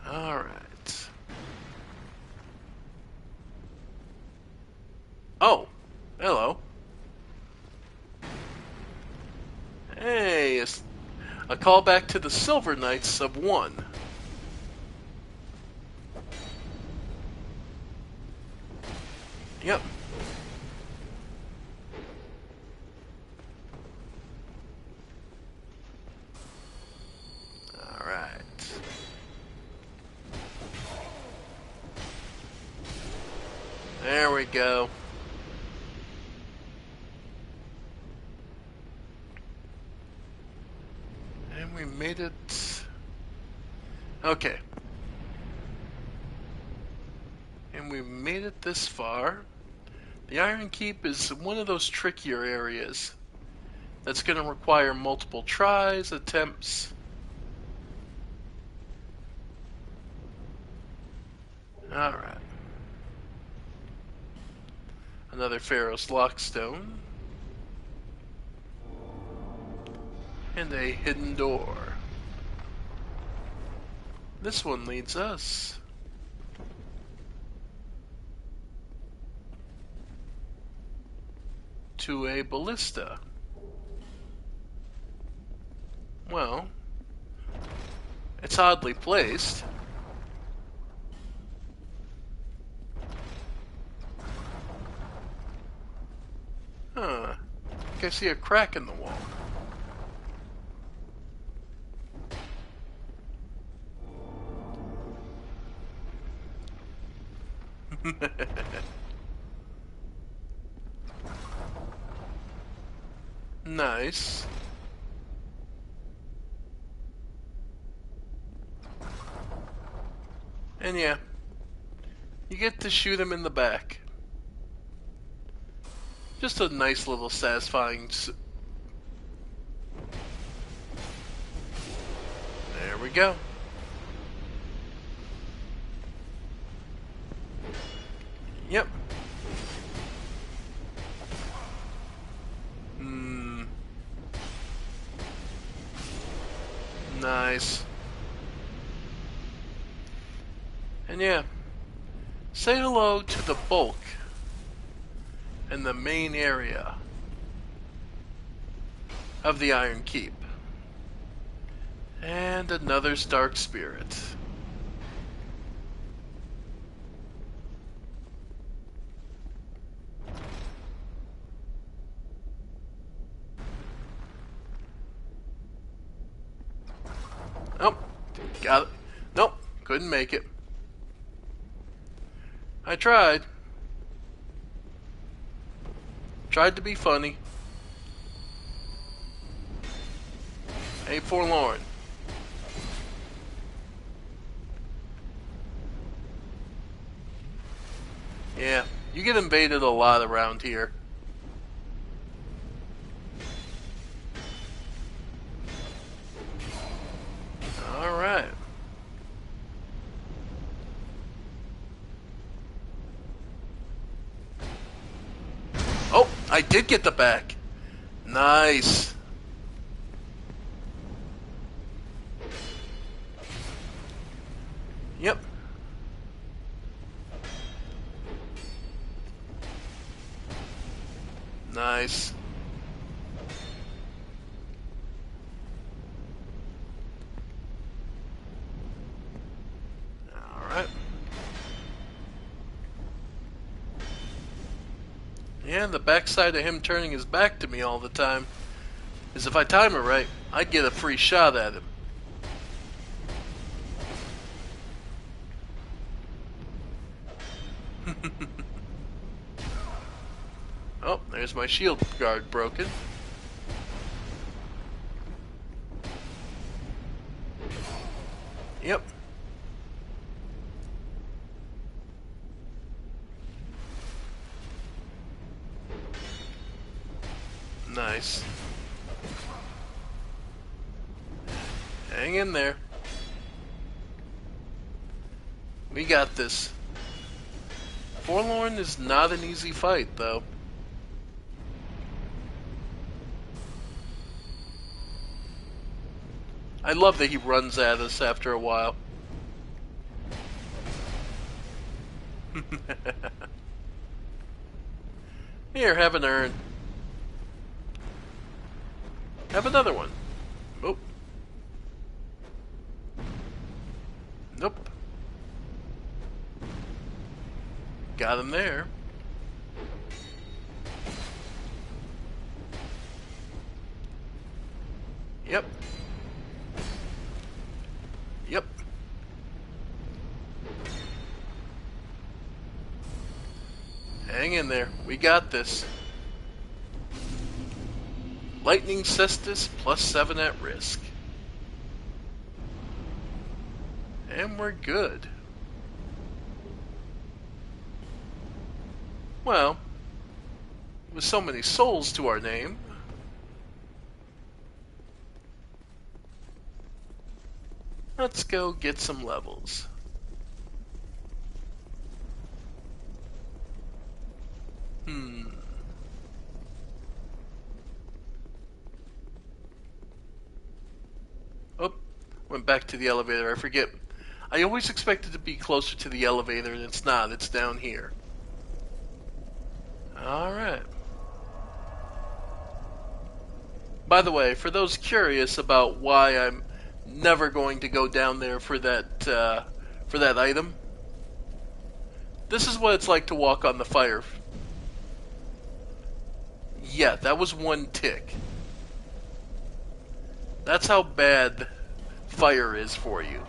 Alright. Oh, hello. Hey, it's a callback to the Silver Knights of 1. Yep. Alright. There we go. And we made it. Okay. And we made it this far. The Iron Keep is one of those trickier areas that's going to require multiple tries, attempts. Alright. Another Pharaoh's Lockstone. And a hidden door. This one leads us to a ballista. Well, it's oddly placed. Huh. I can see a crack in the wall. Nice. And yeah, you get to shoot him in the back. Just a nice little satisfying... There we go. Yep. Hmm. Nice. And yeah, say hello to the bulk and the main area of the Iron Keep. And another Stark Spirit. Oh, got it. Nope, couldn't make it. I tried. Tried to be funny. Hey, forlorn. Yeah, you get invaded a lot around here. Alright. Oh, I did get the back. Nice. Yep. Nice. Alright. Yeah, the backside of him turning his back to me all the time is, if I time it right, I'd get a free shot at him. Oh, there's my shield guard broken. Yep. Nice. Hang in there. We got this. Forlorn is not an easy fight, though. I love that he runs at us after a while. Here, have an urn. Have another one. Nope. Nope. Got him there. Yep. Yep. Hang in there. We got this. Lightning Cestus +7 at risk. And we're good. Well, with so many souls to our name, let's go get some levels. Oh, went back to the elevator. I forget. I always expect it to be closer to the elevator, and it's not. It's down here. Alright. By the way, for those curious about why I'm never going to go down there for that item, this is what it's like to walk on the fire. Yeah, that was one tick. That's how bad fire is for you.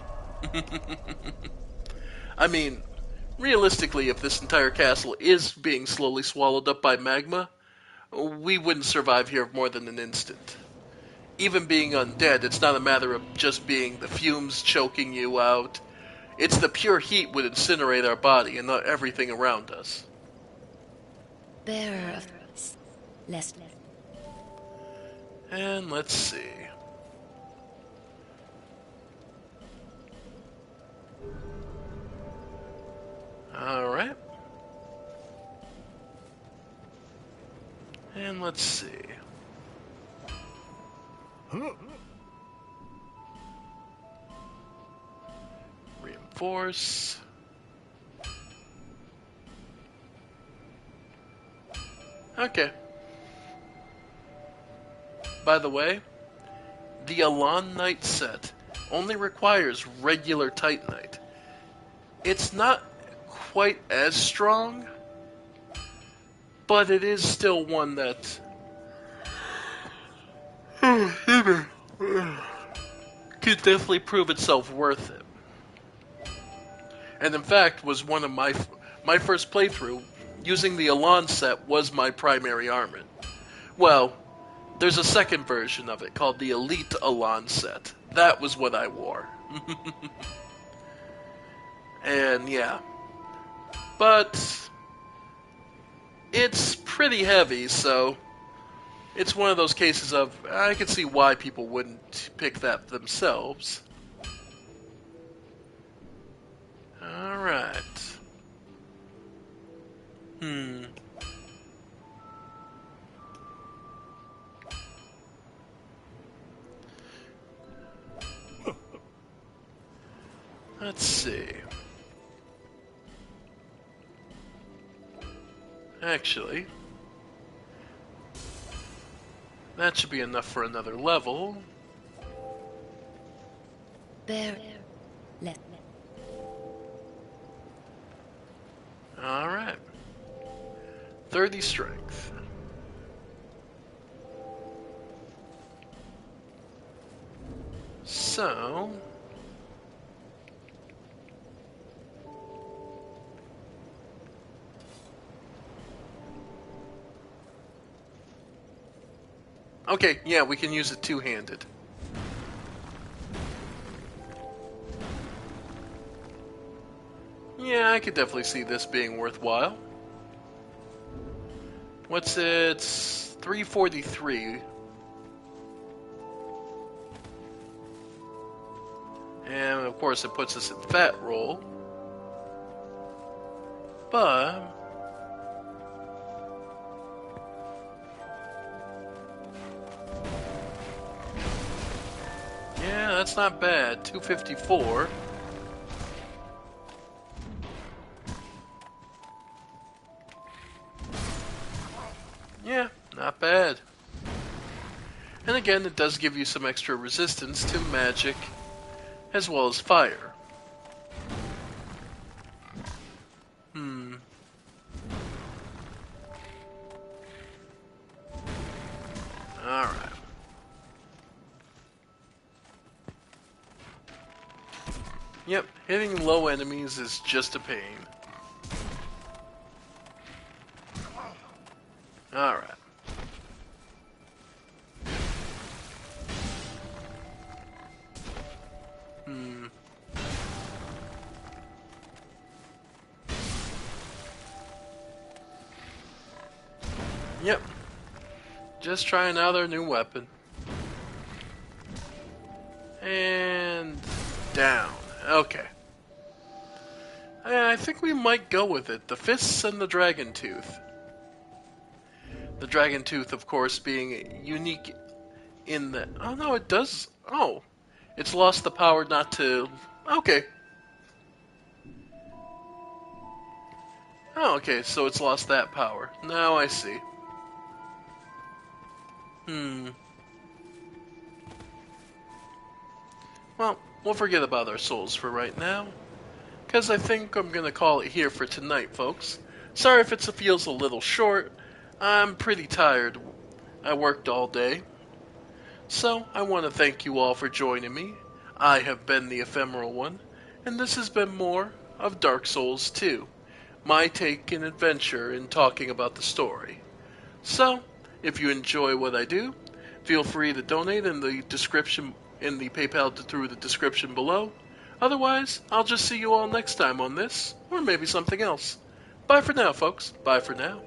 I mean, realistically, if this entire castle is being slowly swallowed up by magma, we wouldn't survive here more than an instant. Even being undead, it's not a matter of just being the fumes choking you out. It's the pure heat would incinerate our body and not everything around us. Bearer of peace, lest And let's see. Alright. Let's see. Reinforce. Okay. By the way, the Elan Knight set only requires regular Titanite. It's not quite as strong, but it is still one that could definitely prove itself worth it. And in fact, was one of my first playthrough using the Elan set was my primary armament. Well, there's a second version of it called the Elite Elan set. That was what I wore. And yeah. But it's pretty heavy, so it's one of those cases of I can see why people wouldn't pick that themselves. Alright. Let's see. Actually, that should be enough for another level. There. Let. Alright. 30 strength. So... okay, yeah, we can use it two-handed. Yeah, I could definitely see this being worthwhile. What's it? 343. And of course it puts us in fat roll. But... yeah, that's not bad. 254. Yeah, not bad. And again, it does give you some extra resistance to magic as well as fire. Alright. Yep, hitting low enemies is just a pain. Alright. Yep. Just trying out our new weapon. And... down. Okay. I think we might go with it. The fists and the dragon tooth. The dragon tooth, of course, being unique in that... oh no, it does... oh. It's lost the power not to... okay. Oh, okay, so it's lost that power. Now I see. Well, we'll forget about our souls for right now, because I think I'm going to call it here for tonight, folks. Sorry if it feels a little short. I'm pretty tired. I worked all day. So, I want to thank you all for joining me. I have been the Ephemeral One, and this has been more of Dark Souls 2, my take and adventure in talking about the story. So, if you enjoy what I do, feel free to donate in the description, in the PayPal through the description below. Otherwise, I'll just see you all next time on this, or maybe something else. Bye for now, folks. Bye for now.